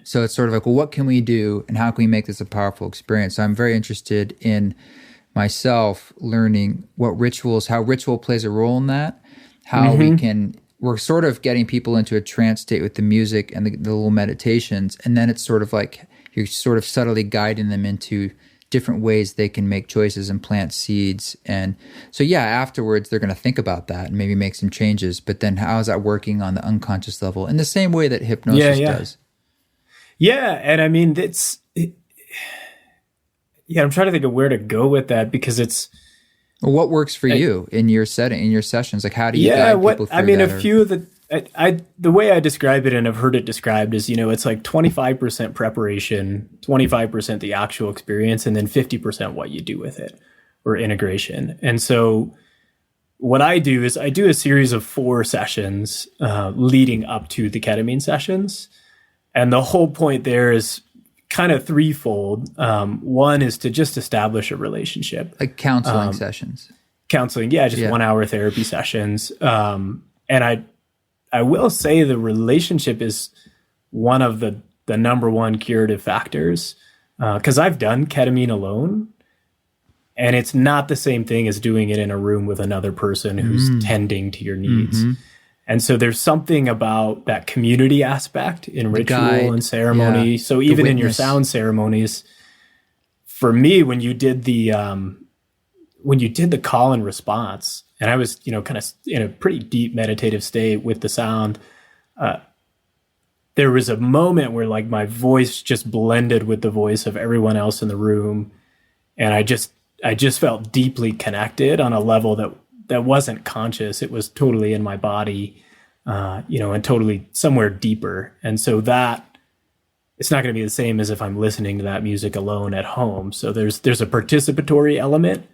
So it's sort of like, well, what can we do and how can we make this a powerful experience? So I'm very interested in myself learning how ritual plays a role in that, how we're sort of getting people into a trance state with the music and the little meditations. And then it's sort of like you're sort of subtly guiding them into different ways they can make choices and plant seeds. And so, afterwards they're going to think about that and maybe make some changes. But then how is that working on the unconscious level in the same way that hypnosis does? Yeah. And I'm trying to think of where to go with that because it's, well, what works for you in your setting, in your sessions? Like, how do you guide people through that? A few of the way I describe it, and I've heard it described is, it's like 25% preparation, 25% the actual experience, and then 50% what you do with it or integration. And so what I do is I do a series of 4 sessions leading up to the ketamine sessions. And the whole point there is kind of threefold. One is to just establish a relationship. Like counseling sessions. Counseling, 1 hour therapy sessions. And I will say the relationship is one of the number one curative factors. Because I've done ketamine alone, and it's not the same thing as doing it in a room with another person who's tending to your needs. And so there's something about that community aspect in ritual and ceremony. Yeah. So even in your sound ceremonies, for me, when you did the call and response, and I was, kind of in a pretty deep meditative state with the sound, there was a moment where like my voice just blended with the voice of everyone else in the room. And I just felt deeply connected on a level wasn't conscious. It was totally in my body, and totally somewhere deeper. And so that it's not going to be the same as if I'm listening to that music alone at home. So there's a participatory element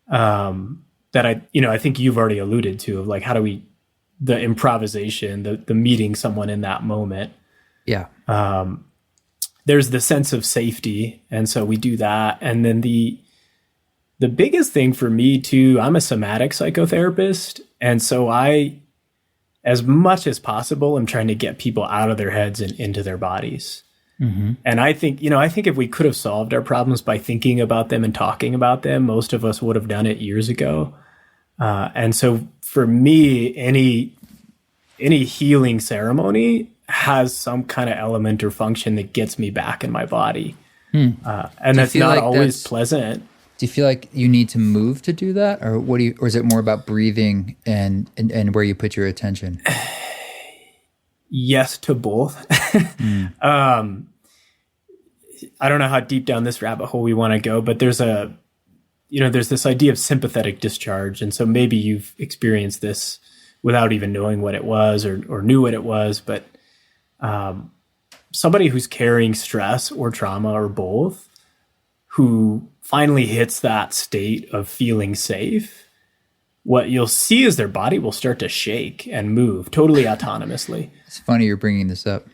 that I think you've already alluded to, of like, how do we, the improvisation, the meeting someone in that moment. Yeah. There's the sense of safety. And so we do that. And then the biggest thing for me too, I'm a somatic psychotherapist. And so as much as possible, I'm trying to get people out of their heads and into their bodies. Mm-hmm. And I think if we could have solved our problems by thinking about them and talking about them, most of us would have done it years ago. And so for me, any healing ceremony has some kind of element or function that gets me back in my body. And that's not always pleasant. Do you feel like you need to move to do that? Or or is it more about breathing and where you put your attention? Yes to both. I don't know how deep down this rabbit hole we want to go, but there's this idea of sympathetic discharge. And so maybe you've experienced this without even knowing what it was or knew what it was. But somebody who's carrying stress or trauma or both, who finally hits that state of feeling safe, what you'll see is their body will start to shake and move totally autonomously. It's funny you're bringing this up.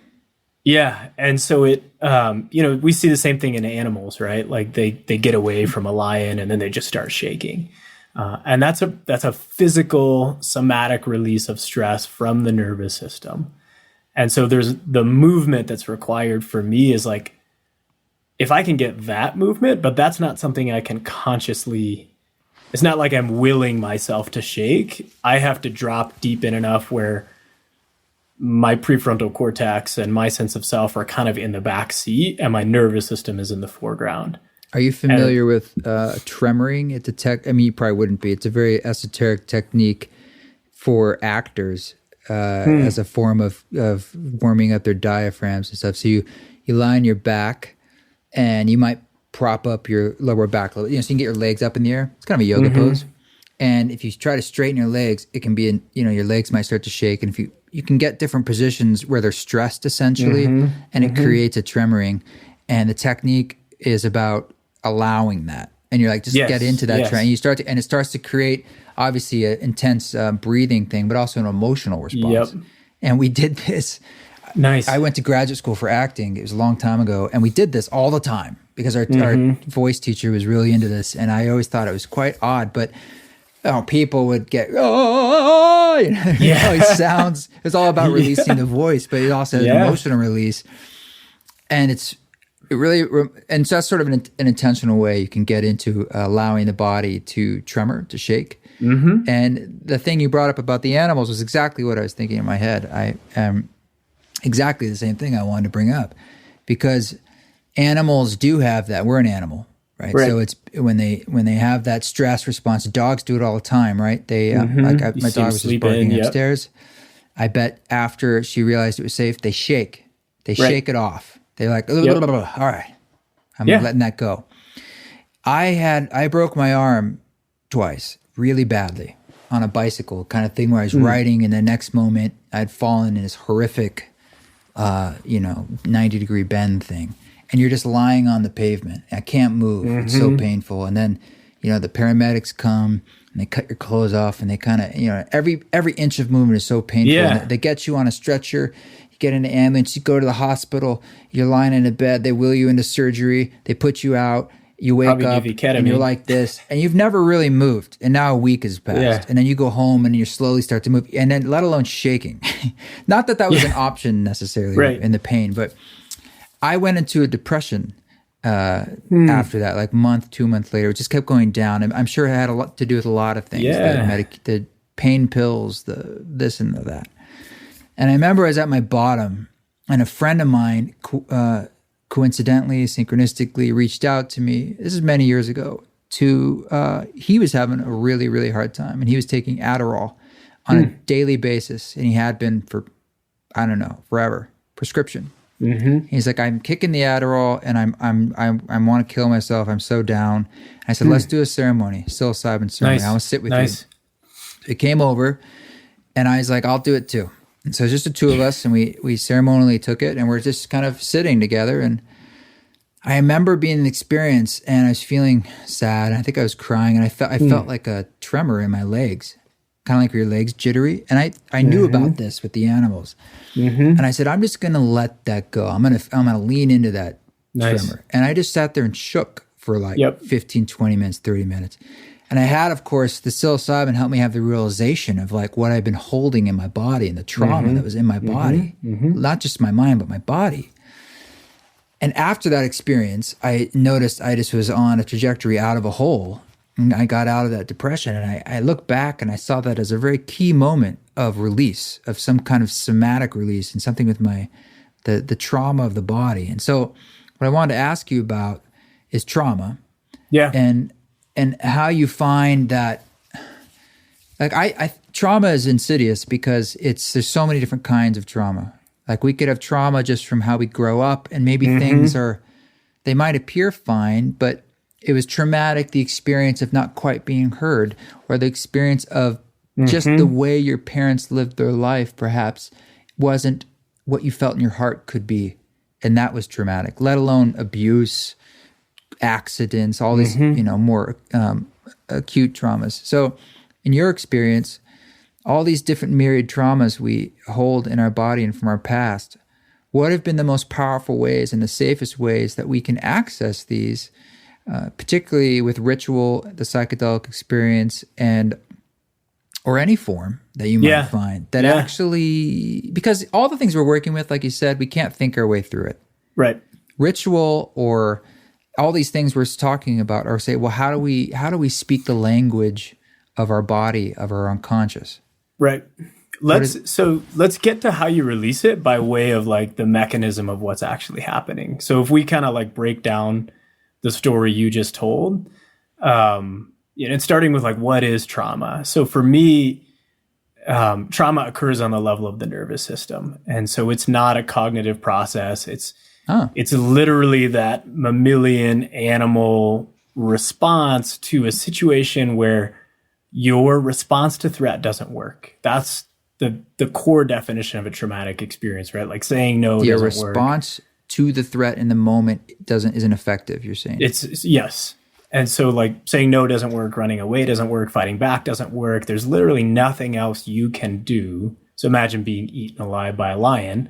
Yeah. And so we see the same thing in animals, right? Like they get away from a lion and then they just start shaking. And that's a physical somatic release of stress from the nervous system. And so there's the movement that's required for me is like, if I can get that movement, but that's not something I can consciously, it's not like I'm willing myself to shake. I have to drop deep in enough where my prefrontal cortex and my sense of self are kind of in the back seat and my nervous system is in the foreground. Are you familiar with tremoring? You probably wouldn't be. It's a very esoteric technique for actors as a form of warming up their diaphragms and stuff. So you lie on your back and you might prop up your lower back a little, so you can get your legs up in the air. It's kind of a yoga pose. And if you try to straighten your legs, it can be, your legs might start to shake. And if you can get different positions where they're stressed essentially, and it creates a tremoring. And the technique is about allowing that. And you're like, just get into that trend. And it starts to create obviously an intense breathing thing, but also an emotional response. Yep. And we did this. Nice. I went to graduate school for acting. It was a long time ago. And we did this all the time because our voice teacher was really into this. And I always thought it was quite odd, but people would get, it sounds, it's all about releasing the voice, but it also has an emotional release. And so that's sort of an intentional way you can get into allowing the body to tremor, to shake. Mm-hmm. And the thing you brought up about the animals was exactly what I was thinking in my head. I am exactly the same thing I wanted to bring up, because animals do have that. We're an animal. Right. So it's when they have that stress response. Dogs do it all the time, right? They my dog was just barking upstairs. I bet after she realized it was safe, they shake. They shake it off. They're like, all right, I'm letting that go. I broke my arm twice, really badly, on a bicycle kind of thing where I was riding, and the next moment I'd fallen in this horrific, 90-degree bend thing. And you're just lying on the pavement. I can't move. It's so painful. And then, the paramedics come and they cut your clothes off, and they kind of, every inch of movement is so painful. Yeah. And they get you on a stretcher. You get in an ambulance. You go to the hospital. You're lying in a bed. They wheel you into surgery. They put you out. You wake up and you're like this, and you've never really moved. And now a week has passed, and then you go home and you slowly start to move, and then let alone shaking. Not that was an option necessarily in the pain, but I went into a depression after that, like 2 months later. It just kept going down. And I'm sure it had a lot to do with a lot of things. Yeah. The pain pills, the this and the that. And I remember I was at my bottom, and a friend of mine coincidentally, synchronistically reached out to me. This is many years ago. He was having a really, really hard time, and he was taking Adderall on a daily basis, and he had been for, I don't know, forever. Prescription. Mm-hmm. He's like, I'm kicking the Adderall, and I want to kill myself. I'm so down. And I said, let's do a ceremony, psilocybin ceremony. I want to sit with you. it came over, and I was like, I'll do it too. And so it's just the two of us, and we ceremonially took it, and we're just kind of sitting together. And I remember being in the experience, and I was feeling sad. I think I was crying, and I felt like a tremor in my legs, kind of like your legs jittery. And I knew about this with the animals, and I said, I'm just gonna let that go. I'm gonna lean into that tremor. And I just sat there and shook for like 15, 20 minutes, 30 minutes. And I had, of course, the psilocybin helped me have the realization of like what I'd been holding in my body and the trauma that was in my body, not just my mind, but my body. And after that experience, I noticed I just was on a trajectory out of a hole. And I got out of that depression. And I looked back and I saw that as a very key moment of release, of some kind of somatic release and something with the trauma of the body. And so what I wanted to ask you about is trauma. Yeah. And how you find that, like I trauma is insidious because there's so many different kinds of trauma. Like we could have trauma just from how we grow up, and maybe things they might appear fine, but it was traumatic, the experience of not quite being heard, or the experience of just the way your parents lived their life perhaps wasn't what you felt in your heart could be. And that was traumatic, let alone abuse, accidents, all these, more acute traumas. So in your experience, all these different myriad traumas we hold in our body and from our past, what have been the most powerful ways and the safest ways that we can access these, particularly with ritual, the psychedelic experience, or any form that you might find that actually, because all the things we're working with, like you said, we can't think our way through it. Right. Ritual or all these things we're talking about, or say, well, how do we speak the language of our body, of our unconscious? Right. Let's get to how you release it by way of like the mechanism of what's actually happening. So if we kind of like break down the story you just told, and starting with like, what is trauma? So for me, trauma occurs on the level of the nervous system. And so it's not a cognitive process. It's literally that mammalian animal response to a situation where your response to threat doesn't work. That's the core definition of a traumatic experience, right? Like saying no doesn't work. Your response to the threat in the moment isn't effective, you're saying? It's yes. And so like saying no doesn't work, running away doesn't work, fighting back doesn't work. There's literally nothing else you can do. So imagine being eaten alive by a lion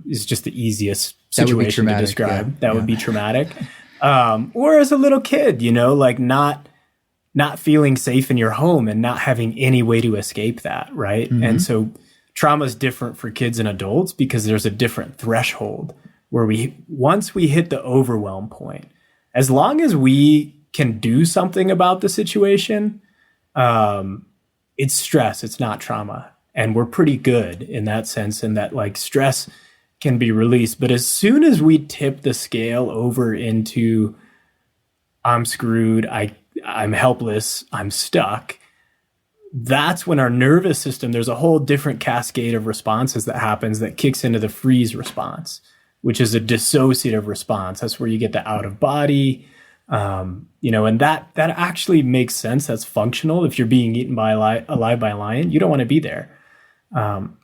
is just the easiest situation to describe. Yeah. That would be traumatic. Or as a little kid, like not feeling safe in your home and not having any way to escape that, right? And so trauma is different for kids and adults because there's a different threshold where once we hit the overwhelm point, as long as we can do something about the situation, it's stress, it's not trauma. And we're pretty good in that sense, in that like stress can be released. But as soon as we tip the scale over into I'm screwed, I'm helpless, I'm stuck, that's when our nervous system, there's a whole different cascade of responses that happens that kicks into the freeze response, which is a dissociative response. That's where you get the out of body, and that actually makes sense. That's functional. If you're being eaten alive by a lion, you don't want to be there. And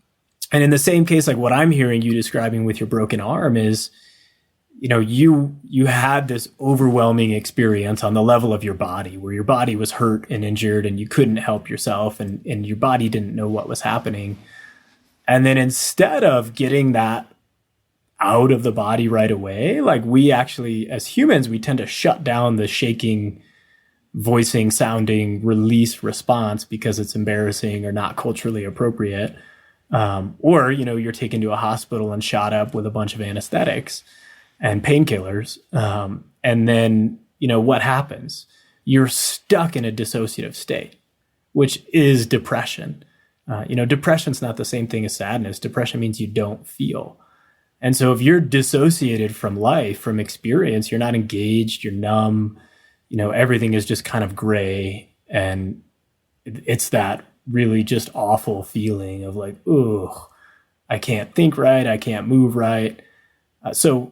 in the same case, like what I'm hearing you describing with your broken arm is, you had this overwhelming experience on the level of your body where your body was hurt and injured and you couldn't help yourself and your body didn't know what was happening. And then instead of getting that out of the body right away, like we actually, as humans, we tend to shut down the shaking, voicing, sounding, release response because it's embarrassing or not culturally appropriate. Or, you're taken to a hospital and shot up with a bunch of anesthetics and painkillers. And then, what happens? You're stuck in a dissociative state, which is depression. Depression's not the same thing as sadness. Depression means you don't feel. And so if you're dissociated from life, from experience, you're not engaged, you're numb, everything is just kind of gray. And it's that really just awful feeling of like, ugh, I can't think right, I can't move right. So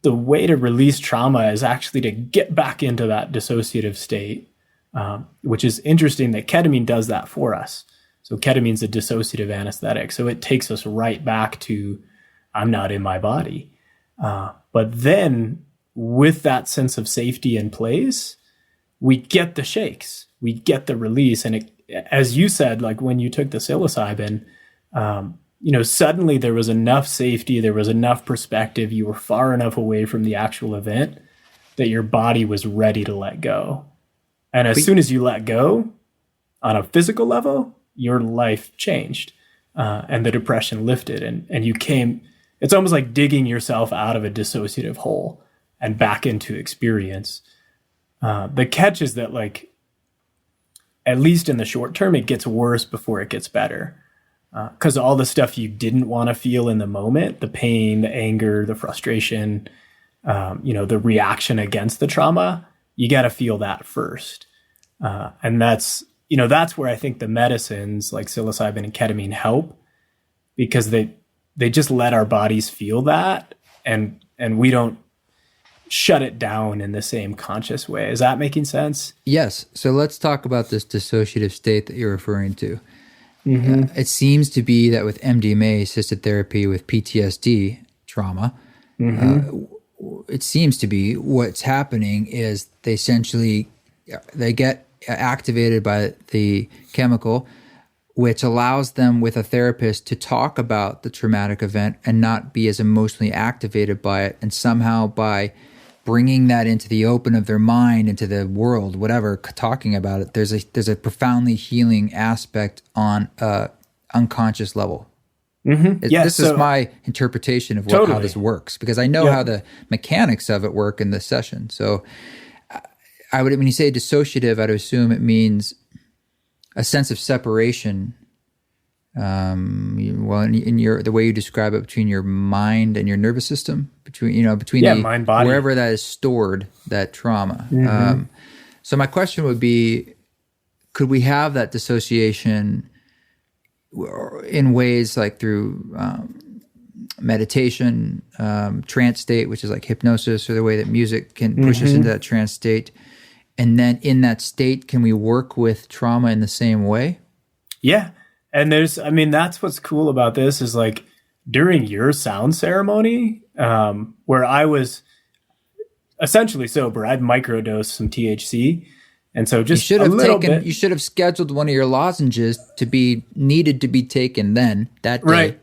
the way to release trauma is actually to get back into that dissociative state, which is interesting that ketamine does that for us. So ketamine's a dissociative anesthetic. So it takes us right back to, I'm not in my body. But then with that sense of safety in place, we get the shakes, we get the release. And it, as you said, like when you took the psilocybin, suddenly there was enough safety, there was enough perspective, you were far enough away from the actual event that your body was ready to let go. And as soon as you let go on a physical level, your life changed, and the depression lifted, and you came, it's almost like digging yourself out of a dissociative hole and back into experience. The catch is that, like, at least in the short term, it gets worse before it gets better. Because all the stuff you didn't want to feel in the moment, the pain, the anger, the frustration, the reaction against the trauma, you got to feel that first. And that's where I think the medicines like psilocybin and ketamine help, because they just let our bodies feel that, and we don't shut it down in the same conscious way. Is that making sense? Yes. So let's talk about this dissociative state that you're referring to. Mm-hmm. It seems to be that with MDMA assisted therapy with PTSD trauma, it seems to be what's happening is they get activated by the chemical, which allows them with a therapist to talk about the traumatic event and not be as emotionally activated by it. And somehow by bringing that into the open of their mind, into the world, whatever, talking about it, there's a profoundly healing aspect on a unconscious level. Mm-hmm. This is my interpretation of how this works, because I know how the mechanics of it work in this session. So when you say dissociative, I'd assume it means a sense of separation. The way you describe it, between your mind and your nervous system, between mind, body, wherever that is stored, that trauma. Mm-hmm. So my question would be, could we have that dissociation in ways like through meditation, trance state, which is like hypnosis, or the way that music can push us into that trance state? And then in that state, can we work with trauma in the same way? Yeah. And that's what's cool about this is, like, during your sound ceremony, where I was essentially sober, I'd microdosed some THC. And so just you should have scheduled one of your lozenges to be needed to be taken that day. Right.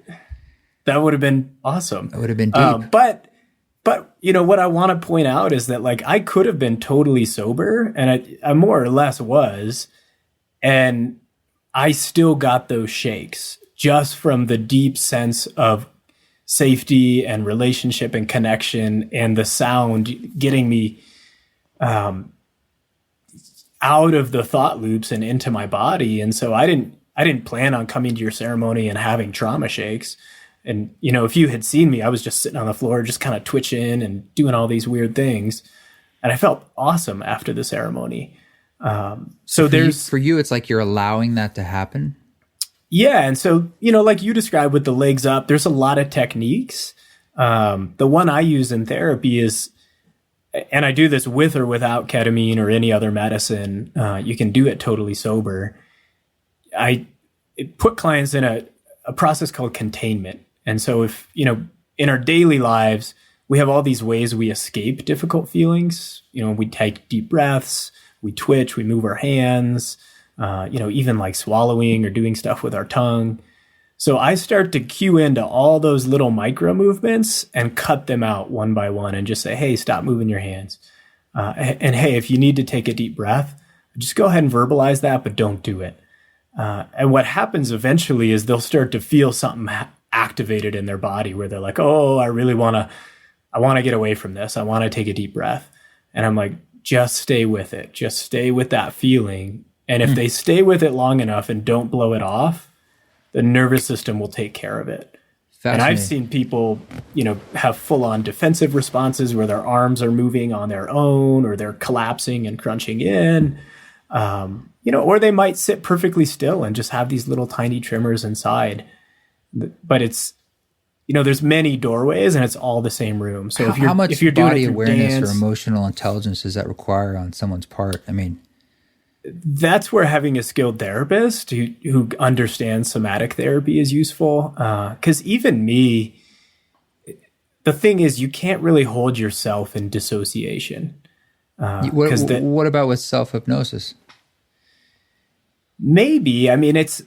That would have been awesome. That would have been deep. But what I want to point out is that, like, I could have been totally sober, and I more or less was, and I still got those shakes just from the deep sense of safety and relationship and connection, and the sound getting me out of the thought loops and into my body. And so I didn't plan on coming to your ceremony and having trauma shakes. And, if you had seen me, I was just sitting on the floor, just kind of twitching and doing all these weird things. And I felt awesome after the ceremony. For you, it's like you're allowing that to happen. Yeah. And so, like you described with the legs up, there's a lot of techniques. The one I use in therapy is, and I do this with or without ketamine or any other medicine. You can do it totally sober. I put clients in a process called containment. And so if, in our daily lives, we have all these ways we escape difficult feelings. We take deep breaths, we twitch, we move our hands, even like swallowing or doing stuff with our tongue. So I start to cue into all those little micro movements and cut them out one by one and just say, hey, stop moving your hands. And hey, if you need to take a deep breath, just go ahead and verbalize that, but don't do it. And what happens eventually is they'll start to feel something activated in their body where they're like, oh, I want to get away from this. I want to take a deep breath. And I'm like, just stay with it. Just stay with that feeling. And if they stay with it long enough and don't blow it off, the nervous system will take care of it. And I've seen people, have full-on defensive responses where their arms are moving on their own, or they're collapsing and crunching in, or they might sit perfectly still and just have these little tiny tremors inside. But it's, there's many doorways and it's all the same room. So how much body awareness or emotional intelligence does that require on someone's part? I mean, that's where having a skilled therapist who understands somatic therapy is useful. Because even me, the thing is, you can't really hold yourself in dissociation. What about with self-hypnosis? Maybe. I mean, it's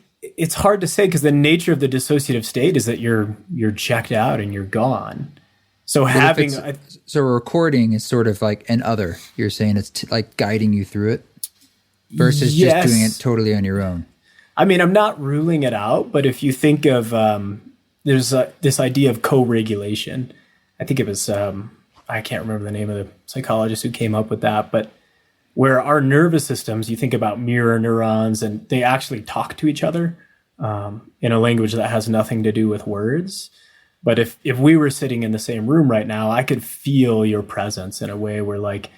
hard to say because the nature of the dissociative state is that you're checked out and you're gone. So so a recording is sort of like an other. You're saying it's like guiding you through it versus just doing it totally on your own. I mean, I'm not ruling it out, but if you think of there's this idea of co-regulation. I think it was I can't remember the name of the psychologist who came up with that, but where our nervous systems, you think about mirror neurons, and they actually talk to each other in a language that has nothing to do with words. But if we were sitting in the same room right now, I could feel your presence in a way where, like,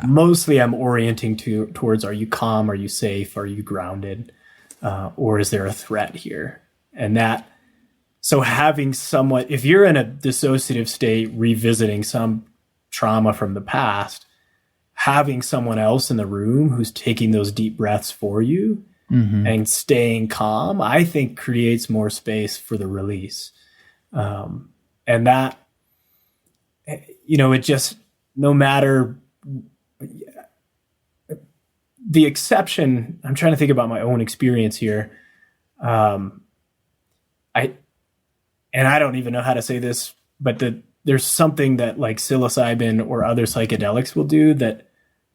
mostly I'm orienting towards, are you calm? Are you safe? Are you grounded? Or is there a threat here? And so having someone, if you're in a dissociative state, revisiting some trauma from the past, having someone else in the room who's taking those deep breaths for you and staying calm, I think creates more space for the release. And that, it just, no matter the exception, I'm trying to think about my own experience here. I don't even know how to say this, but there's something that like psilocybin or other psychedelics will do that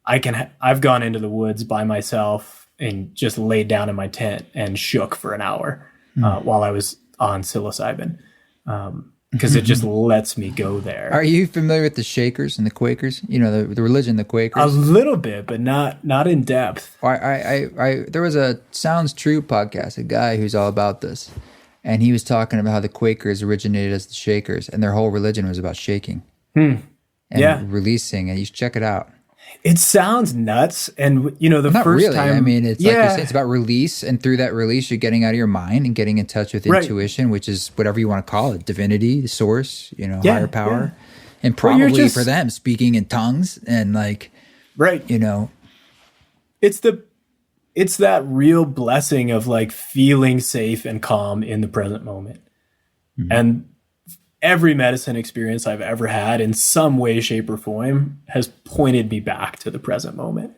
I've gone into the woods by myself and just laid down in my tent and shook for an hour while I was on psilocybin. Because it just lets me go there. Are you familiar with the Shakers and the Quakers? You know, the religion, the Quakers? A little bit, but not in depth. There was a Sounds True podcast, a guy who's all about this. And he was talking about how the Quakers originated as the Shakers, and their whole religion was about shaking and releasing. And you should check it out. It sounds nuts. And, the Not first really. time... I mean, it's like you said, it's about release. And through that release, you're getting out of your mind and getting in touch with intuition, which is whatever you want to call it. Divinity, the source, higher power. Yeah. And probably for them, speaking in tongues and like... Right. It's that real blessing of like feeling safe and calm in the present moment. Mm-hmm. And every medicine experience I've ever had in some way, shape, or form has pointed me back to the present moment.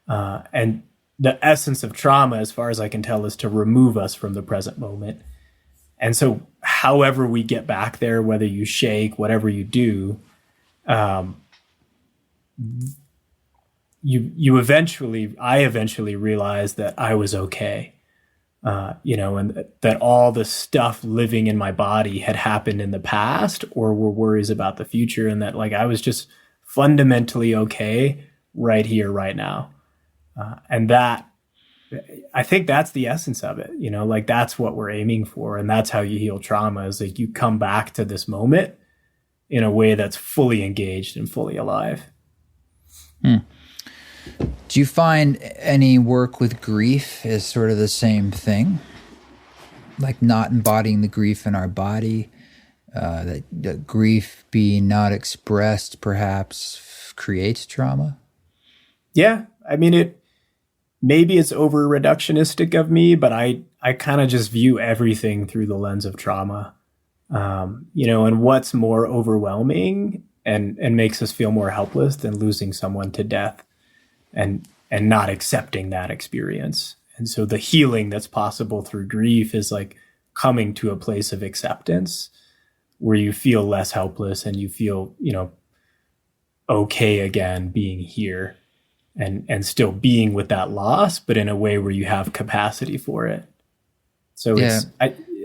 And the essence of trauma, as far as I can tell, is to remove us from the present moment. And so however we get back there, whether you shake, whatever you do, I eventually realized that I was okay. And that all the stuff living in my body had happened in the past or were worries about the future, and that like I was just fundamentally okay right here, right now. And that, I think that's the essence of it, like that's what we're aiming for. And that's how you heal trauma, is like you come back to this moment in a way that's fully engaged and fully alive. Do you find any work with grief is sort of the same thing? Like not embodying the grief in our body, that grief being not expressed perhaps creates trauma? Yeah. I mean, maybe it's over reductionistic of me, but I kind of just view everything through the lens of trauma. And what's more overwhelming and makes us feel more helpless than losing someone to death and not accepting that experience. And so the healing that's possible through grief is like coming to a place of acceptance where you feel less helpless and you feel, okay again being here and still being with that loss, but in a way where you have capacity for it. So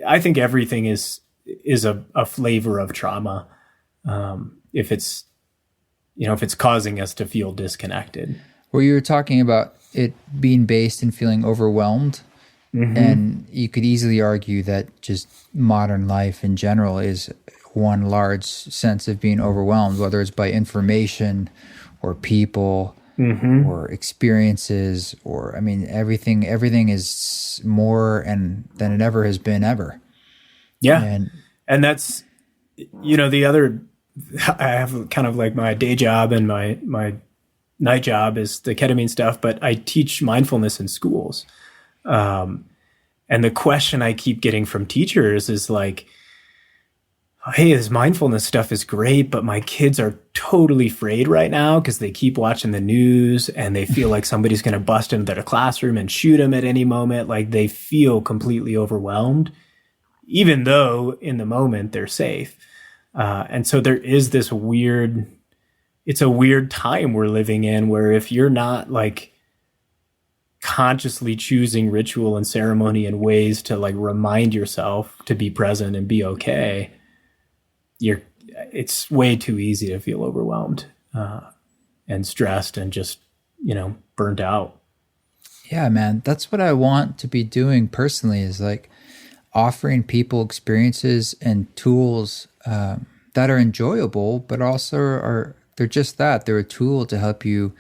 I think everything is a flavor of trauma. If it's causing us to feel disconnected. Well, you were talking about it being based in feeling overwhelmed. Mm-hmm. And you could easily argue that just modern life in general is one large sense of being overwhelmed, whether it's by information or people or experiences, or, I mean, everything is more than it ever has been ever. Yeah. And that's, the other, I have kind of like my day job and my night job is the ketamine stuff, but I teach mindfulness in schools. And the question I keep getting from teachers is like, hey, this mindfulness stuff is great, but my kids are totally afraid right now because they keep watching the news and they feel like somebody's going to bust into their classroom and shoot them at any moment. Like they feel completely overwhelmed, even though in the moment they're safe. And so there is this it's a weird time we're living in where if you're not like consciously choosing ritual and ceremony and ways to like remind yourself to be present and be okay, it's way too easy to feel overwhelmed and stressed and just, burnt out. Yeah, man, that's what I want to be doing personally, is like offering people experiences and tools that are enjoyable, but also they're just that. They're a tool to help you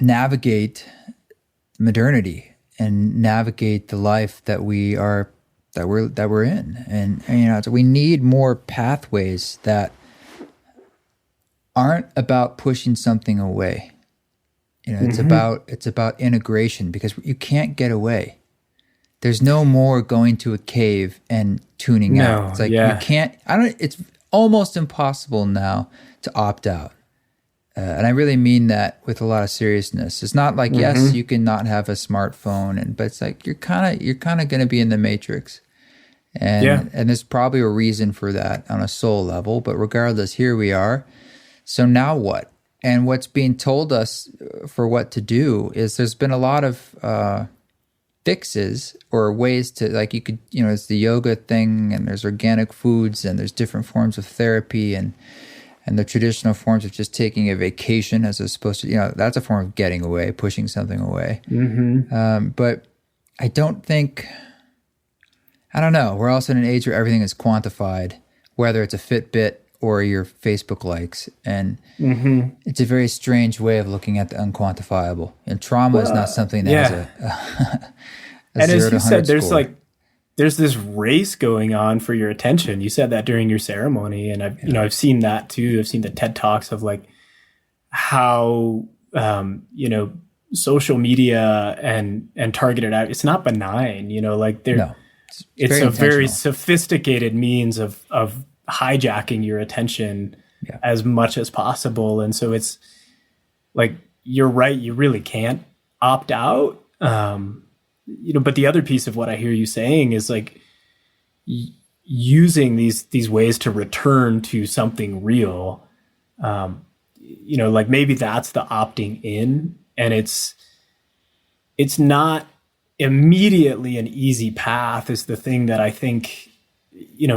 navigate modernity and navigate the life that we're in. And so we need more pathways that aren't about pushing something away. It's about integration, because you can't get away. There's no more going to a cave and tuning out. It's like you can't. It's almost impossible now to opt out. And I really mean that with a lot of seriousness. It's not like, yes, you can not have a smartphone, but it's like you're kind of going to be in the matrix. And there's probably a reason for that on a soul level, but regardless, here we are. So now what? And what's being told us for what to do is there's been a lot of fixes or ways to, like, you could, it's the yoga thing, and there's organic foods, and there's different forms of therapy, and the traditional forms of just taking a vacation as opposed to, that's a form of getting away, pushing something away. But I don't know. We're also in an age where everything is quantified, whether it's a Fitbit or your Facebook likes. And it's a very strange way of looking at the unquantifiable. And trauma is not something that has a and 0 as to you said, 100 there's this race going on for your attention. You said that during your ceremony, and I've seen that too. I've seen the TED Talks of like how social media and targeted ad, it's not benign. It's a very sophisticated means of hijacking your attention as much as possible. And so it's like, you're right, you really can't opt out. But the other piece of what I hear you saying is like using these ways to return to something real. Like maybe that's the opting in, and it's not immediately an easy path is the thing that I think,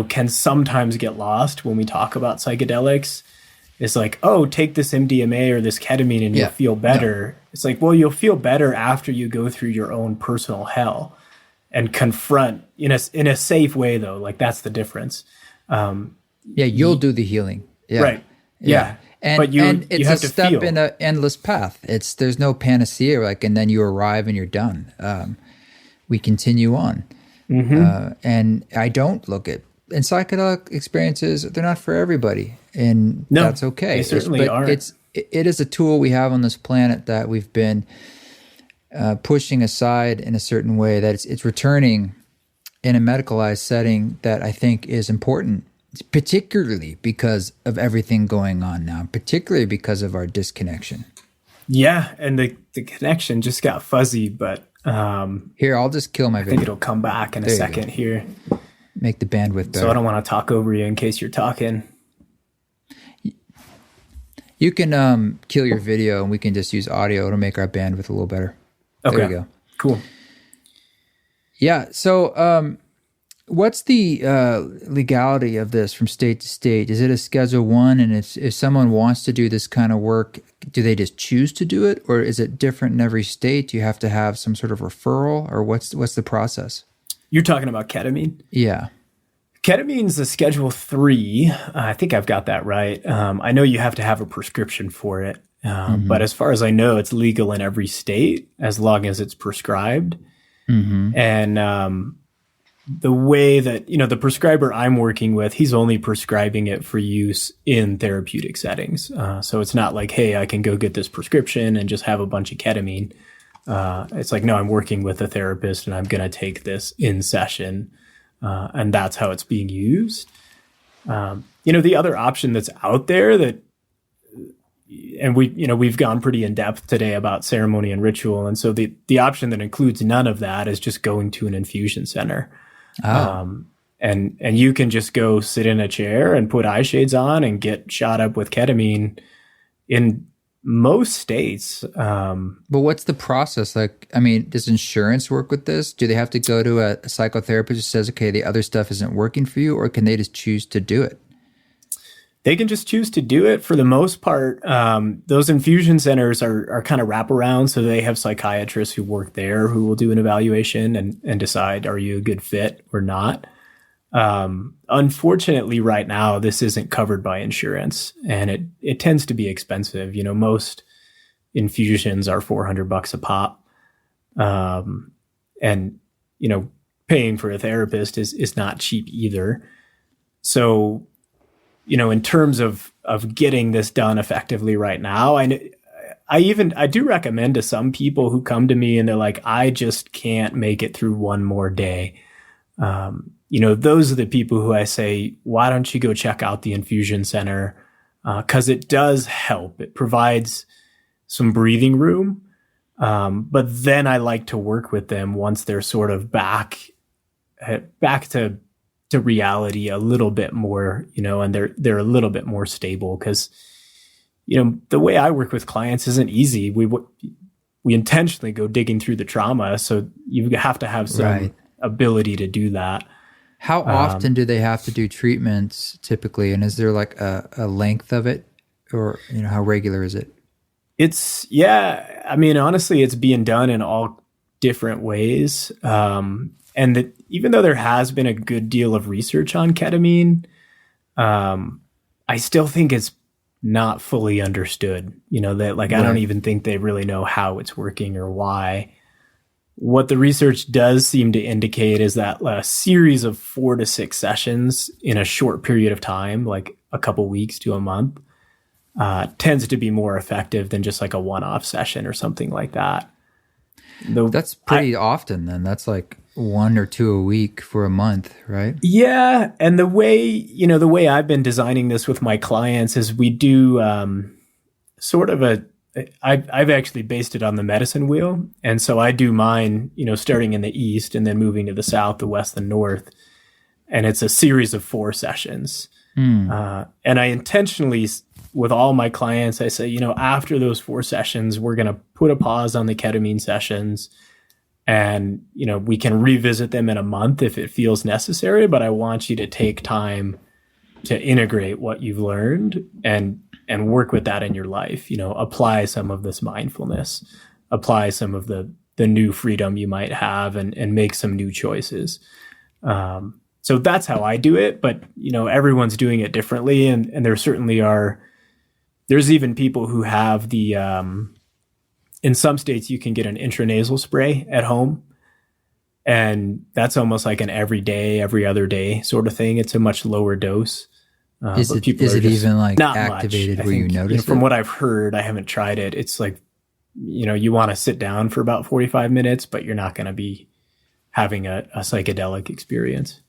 can sometimes get lost when we talk about psychedelics. It's like, oh, take this MDMA or this ketamine and you'll feel better. No. It's like, well, you'll feel better after you go through your own personal hell and confront in a safe way, though. Like, that's the difference. You'll do the healing. Yeah. Right. Yeah. And it's you have a step in an endless path. There's no panacea, and then you arrive and you're done. We continue on. And I don't look at, and psychedelic experiences, they're not for everybody. And that's okay. They certainly aren't. It is a tool we have on this planet that we've been pushing aside in a certain way, that it's returning in a medicalized setting that I think is important, particularly because of everything going on now, particularly because of our disconnection. Yeah, and the connection just got fuzzy, but here, I'll just kill my video. I think it'll come back in a second here. Make the bandwidth better. So I don't want to talk over you in case you're talking. You can kill your video and we can just use audio. It'll make our bandwidth a little better. Okay. There you go. Cool. Yeah. So what's the legality of this from state to state? Is it a Schedule 1? And if someone wants to do this kind of work, do they just choose to do it? Or is it different in every state? Do you have to have some sort of referral? Or what's the process? You're talking about ketamine? Yeah. Ketamine's a Schedule 3. I think I've got that right. I know you have to have a prescription for it. But as far as I know, it's legal in every state as long as it's prescribed. And the way that, the prescriber I'm working with, he's only prescribing it for use in therapeutic settings. So it's not like, hey, I can go get this prescription and just have a bunch of ketamine. It's like, no, I'm working with a therapist and I'm going to take this in session. And that's how it's being used. The other option that's out there and we've gone pretty in depth today about ceremony and ritual. And so the option that includes none of that is just going to an infusion center. Oh. And you can just go sit in a chair and put eye shades on and get shot up with ketamine in most states. But what's the process? Like, I mean, does insurance work with this? Do they have to go to a psychotherapist who says, okay, the other stuff isn't working for you, or can they just choose to do it? They can just choose to do it for the most part. Those infusion centers are kind of wraparound. So they have psychiatrists who work there who will do an evaluation and decide, are you a good fit or not? Unfortunately, right now, this isn't covered by insurance, and it tends to be expensive. Most infusions are $400 a pop. And paying for a therapist is not cheap either. So, in terms of getting this done effectively right now, I do recommend to some people who come to me and they're like, I just can't make it through one more day. Those are the people who I say, why don't you go check out the infusion center? 'Cause it does help. It provides some breathing room. But then I like to work with them once they're sort of back to reality a little bit more, and they're a little bit more stable. 'Cause, the way I work with clients isn't easy. We intentionally go digging through the trauma. So you have to have some ability to do that. How often do they have to do treatments typically? And is there like a length of it, or, how regular is it? Honestly, it's being done in all different ways. Even though there has been a good deal of research on ketamine, I still think it's not fully understood. I don't even think they really know how it's working or why. What the research does seem to indicate is that a series of 4 to 6 sessions in a short period of time, like a couple weeks to a month, tends to be more effective than just like a one-off session or something like that. That's pretty often then. That's like 1 or 2 a week for a month, right? Yeah. And the way I've been designing this with my clients is we do I've actually based it on the medicine wheel. And so I do mine, starting in the east and then moving to the south, the west, the north. And it's a series of 4 sessions. And I intentionally, with all my clients, I say, after those 4 sessions, we're going to put a pause on the ketamine sessions. And, we can revisit them in a month if it feels necessary. But I want you to take time to integrate what you've learned and work with that in your life. Apply some of this mindfulness, apply some of the new freedom you might have, and make some new choices. So that's how I do it. But, everyone's doing it differently. And there certainly there's even people who have in some states you can get an intranasal spray at home. And that's almost like an every other day sort of thing. It's a much lower dose. Is it even like activated where you notice it? From what I've heard, I haven't tried it. It's like, you want to sit down for about 45 minutes, but you're not going to be having a psychedelic experience.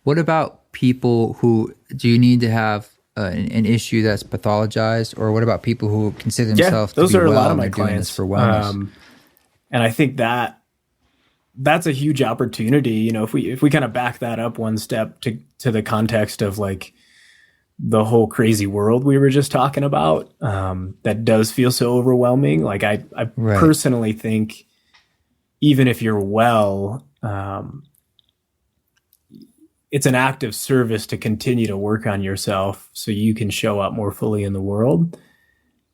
What about people who, do you need to have an issue that's pathologized, or what about people who consider themselves to be well, a lot of my clients for wellness? And I think that's a huge opportunity. If we kind of back that up one step to the context of like the whole crazy world we were just talking about, that does feel so overwhelming. Like I personally think even if you're well, it's an act of service to continue to work on yourself so you can show up more fully in the world.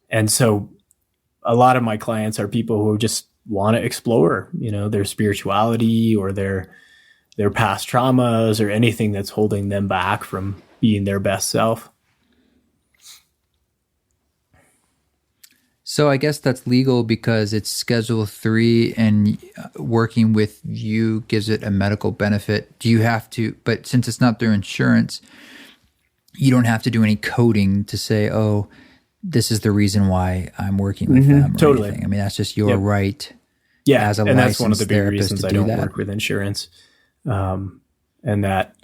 And so a lot of my clients are people who just want to explore, their spirituality or their past traumas or anything that's holding them back from being their best self. So I guess that's legal because it's Schedule 3 and working with you gives it a medical benefit. Do you have to, but since it's not through insurance, you don't have to do any coding to say, oh, this is the reason why I'm working with them or totally. anything. I mean, that's just your right as a and that's licensed one of the big therapist reasons to I do don't that. work with insurance. And that,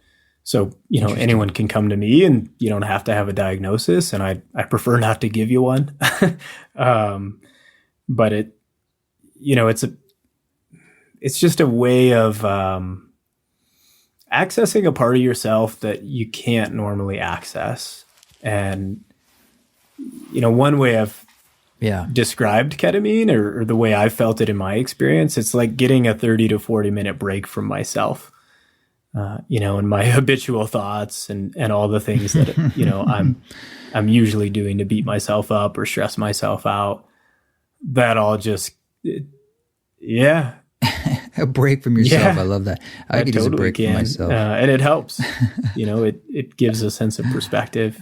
so, anyone can come to me and you don't have to have a diagnosis, and I prefer not to give you one. But it, it's just a way of accessing a part of yourself that you can't normally access. And, one way I've described ketamine or the way I felt it in my experience, it's like getting a 30 to 40 minute break from myself. And my habitual thoughts and all the things that, I'm usually doing to beat myself up or stress myself out. That all just, a break from yourself. I love that. I could use a break from myself. And it helps, it gives a sense of perspective.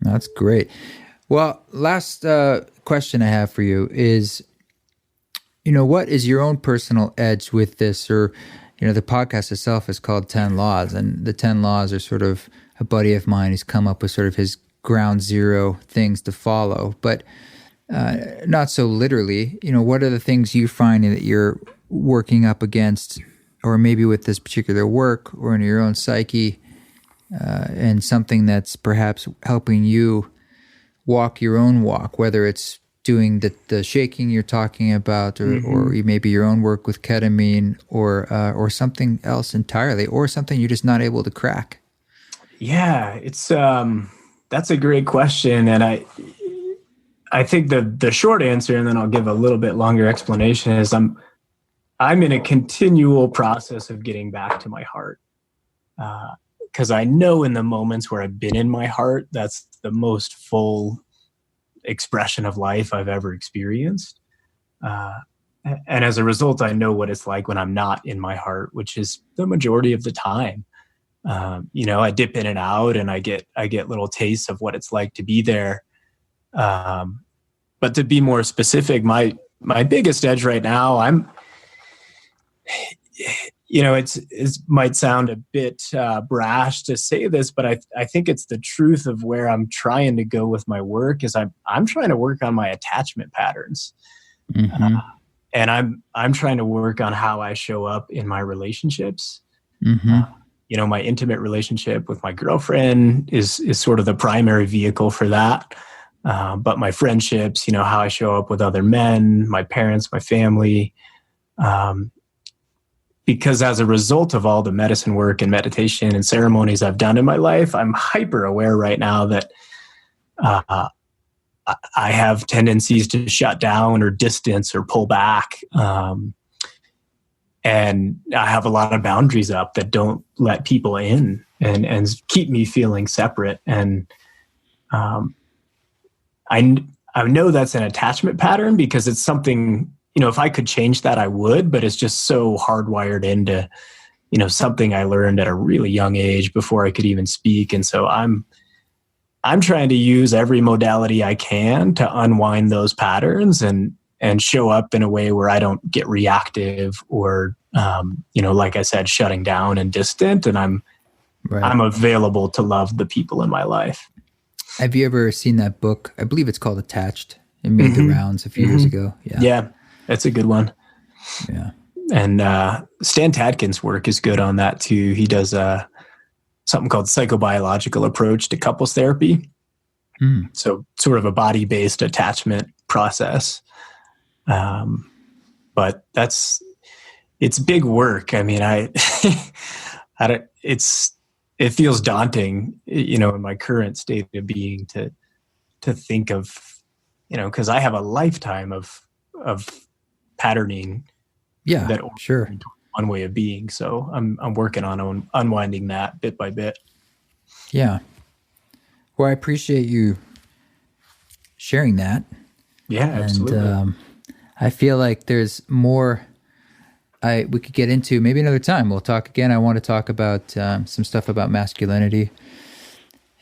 That's great. Well, last question I have for you is, what is your own personal edge with this? Or, the podcast itself is called 10 Laws, and the 10 Laws are sort of a buddy of mine who's come up with sort of his ground zero things to follow, but not so literally. What are the things you find that you're working up against, or maybe with this particular work or in your own psyche, and something that's perhaps helping you walk your own walk, whether it's doing the shaking you're talking about, or maybe your own work with ketamine, or something else entirely, or something you're just not able to crack? Yeah, it's that's a great question, and I think the short answer, and then I'll give a little bit longer explanation, is I'm in a continual process of getting back to my heart, because I know in the moments where I've been in my heart, that's the most full expression of life I've ever experienced. And as a result, I know what it's like when I'm not in my heart, which is the majority of the time. I dip in and out, and I get little tastes of what it's like to be there. But to be more specific, my biggest edge right now, it might sound a bit brash to say this, but I think it's the truth of where I'm trying to go with my work. Is I'm trying to work on my attachment patterns, and I'm trying to work on how I show up in my relationships. My intimate relationship with my girlfriend is sort of the primary vehicle for that. But my friendships, how I show up with other men, my parents, my family. Because as a result of all the medicine work and meditation and ceremonies I've done in my life, I'm hyper aware right now that I have tendencies to shut down or distance or pull back. And I have a lot of boundaries up that don't let people in and keep me feeling separate. And I know that's an attachment pattern because it's something, if I could change that, I would, but it's just so hardwired into, something I learned at a really young age before I could even speak. And so I'm trying to use every modality I can to unwind those patterns and show up in a way where I don't get reactive or, like I said, shutting down and distant. And I'm available to love the people in my life. Have you ever seen that book? I believe it's called Attached. It made the rounds a few years ago. Yeah, that's a good one. Yeah. And Stan Tadkin's work is good on that too. He does something called psychobiological approach to couples therapy. So sort of a body-based attachment process. But it's big work. I mean, it feels daunting, in my current state of being to think of, cause I have a lifetime of patterning. Yeah, that sure. One way of being. So I'm working on unwinding that bit by bit. Yeah. Well, I appreciate you sharing that. Yeah, absolutely. And I feel like there's more we could get into maybe another time. We'll talk again. I want to talk about some stuff about masculinity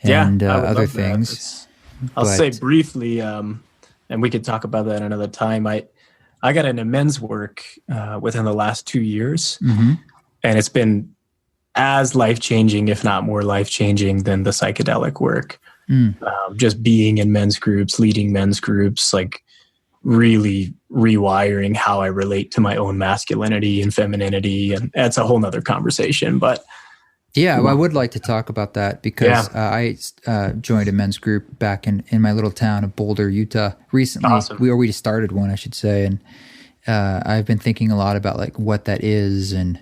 and I would other love things. I'll say briefly, and we could talk about that another time. I got into men's work within the last 2 years, and it's been as life-changing, if not more life-changing than the psychedelic work. Just being in men's groups, leading men's groups, like really rewiring how I relate to my own masculinity and femininity. And that's a whole nother conversation, but yeah, well, I would like to talk about that because I joined a men's group back in my little town of Boulder, Utah recently. Awesome. We started one, I should say. And I've been thinking a lot about like what that is and,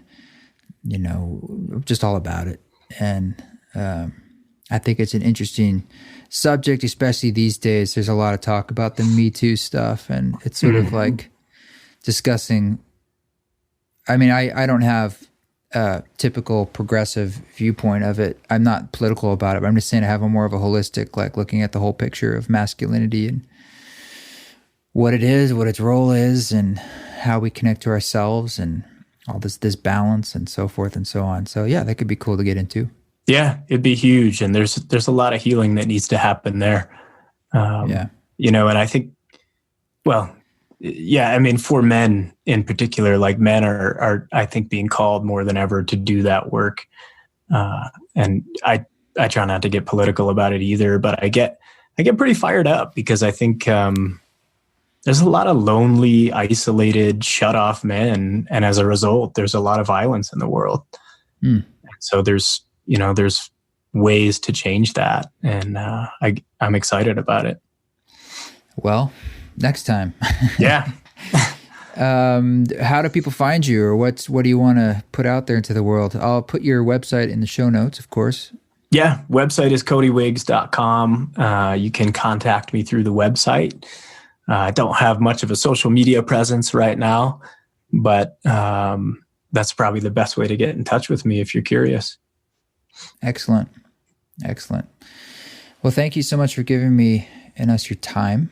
you know, just all about it. And I think it's an interesting subject, especially these days. There's a lot of talk about the Me Too stuff, and it's sort of like discussing. I mean, I don't have a typical progressive viewpoint of it. I'm not political about it, but I'm just saying I have a more of a holistic, like looking at the whole picture of masculinity and what it is, what its role is, and how we connect to ourselves and all this balance and so forth and so on. So yeah, that could be cool to get into. Yeah, it'd be huge. And there's a lot of healing that needs to happen there. You know, and I think, well, yeah, I mean, for men in particular, like men are I think being called more than ever to do that work. And I try not to get political about it either, but I get pretty fired up because I think there's a lot of lonely, isolated, shut off men. And as a result, there's a lot of violence in the world. So there's ways to change that. And I'm excited about it. Well, next time. Yeah. How do people find you, or what do you want to put out there into the world? I'll put your website in the show notes, of course. Yeah. Website is codywiggs.com. You can contact me through the website. I don't have much of a social media presence right now, but that's probably the best way to get in touch with me if you're curious. Excellent. Well, thank you so much for giving me and us your time.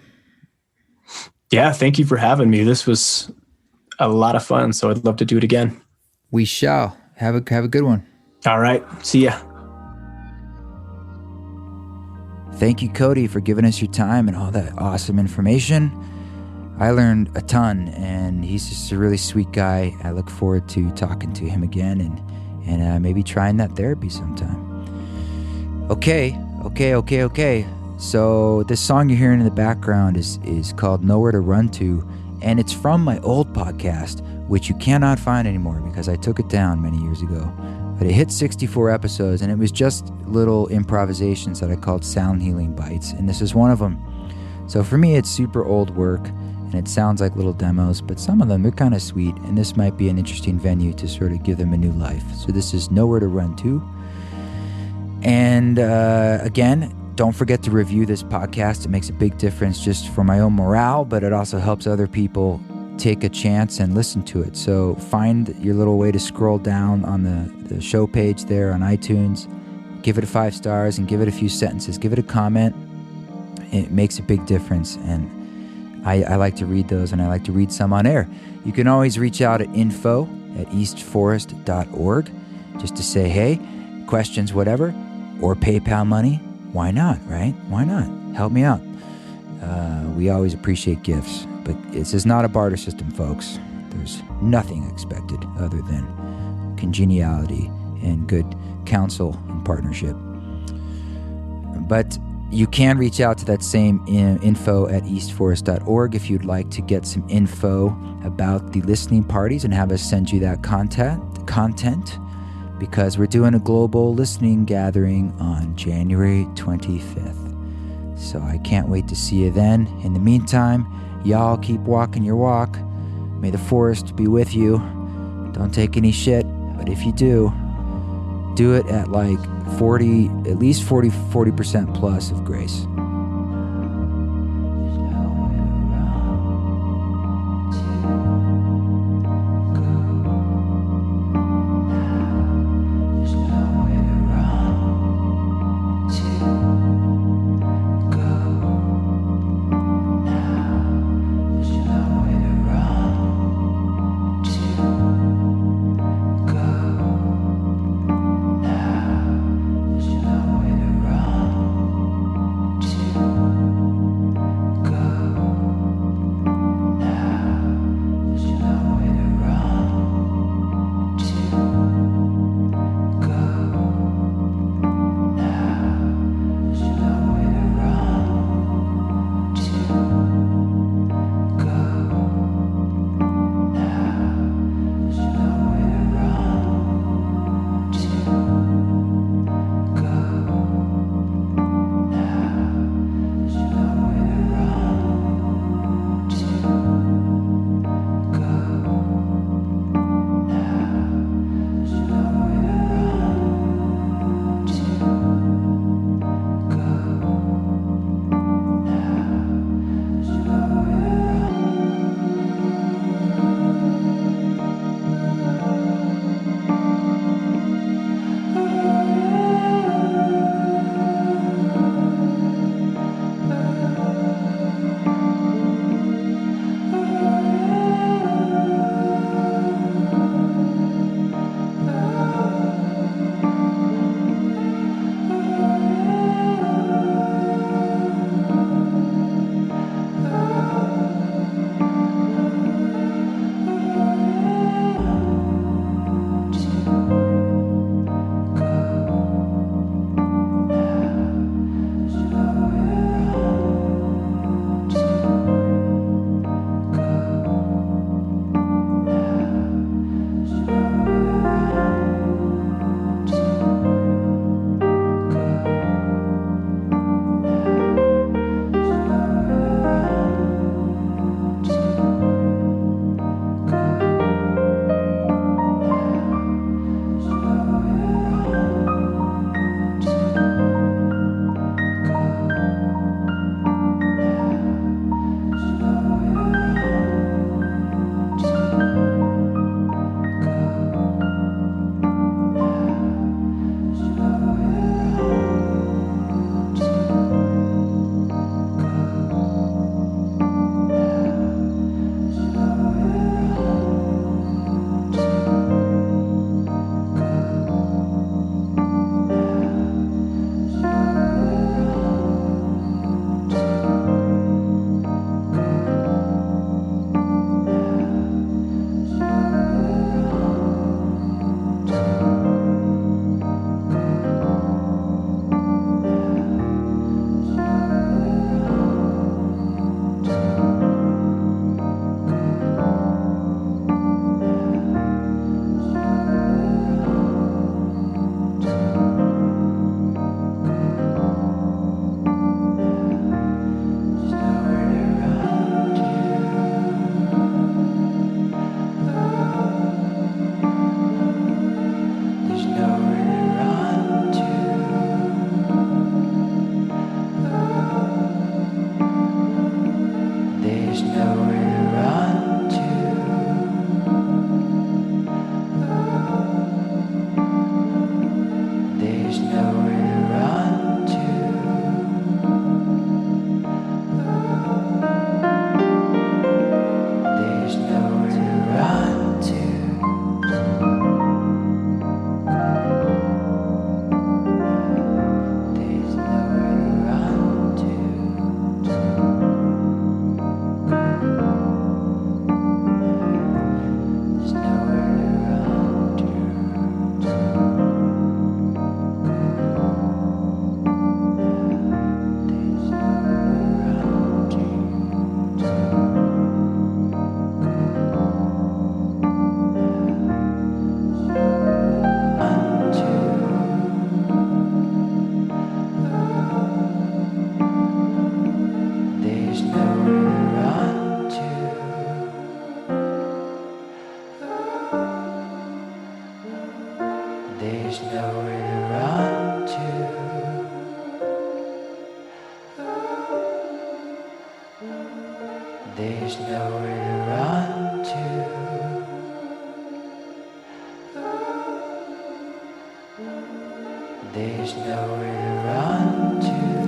Yeah, thank you for having me. This was a lot of fun, so I'd love to do it again. We shall. Have a good one. All right. See ya. Thank you, Cody, for giving us your time and all that awesome information. I learned a ton, and he's just a really sweet guy. I look forward to talking to him again and maybe trying that therapy sometime. Okay. So this song you're hearing in the background is called Nowhere to Run To, and it's from my old podcast, which you cannot find anymore because I took it down many years ago. But it hit 64 episodes, and it was just little improvisations that I called sound healing bites, and this is one of them. So for me, it's super old work, and it sounds like little demos, but some of them are kind of sweet, and this might be an interesting venue to sort of give them a new life. So this is Nowhere to Run To. And again, don't forget to review this podcast. It makes a big difference just for my own morale, but it also helps other people take a chance and listen to it. So find your little way to scroll down on the show page there on iTunes. Give it 5 stars and give it a few sentences. Give it a comment. It makes a big difference. And I like to read those, and I like to read some on air. You can always reach out at info@eastforest.org just to say, hey, questions, whatever, or PayPal money. Why not, right? Why not? Help me out. We always appreciate gifts, but this is not a barter system, folks. There's nothing expected other than congeniality and good counsel and partnership. But you can reach out to that same info@eastforest.org if you'd like to get some info about the listening parties and have us send you that content, because we're doing a global listening gathering on January 25th. So I can't wait to see you then. In the meantime, y'all keep walking your walk. May the forest be with you. Don't take any shit, but if you do it at like 40% plus of grace. There's nowhere to run to. There's nowhere to run to. There's nowhere to run to.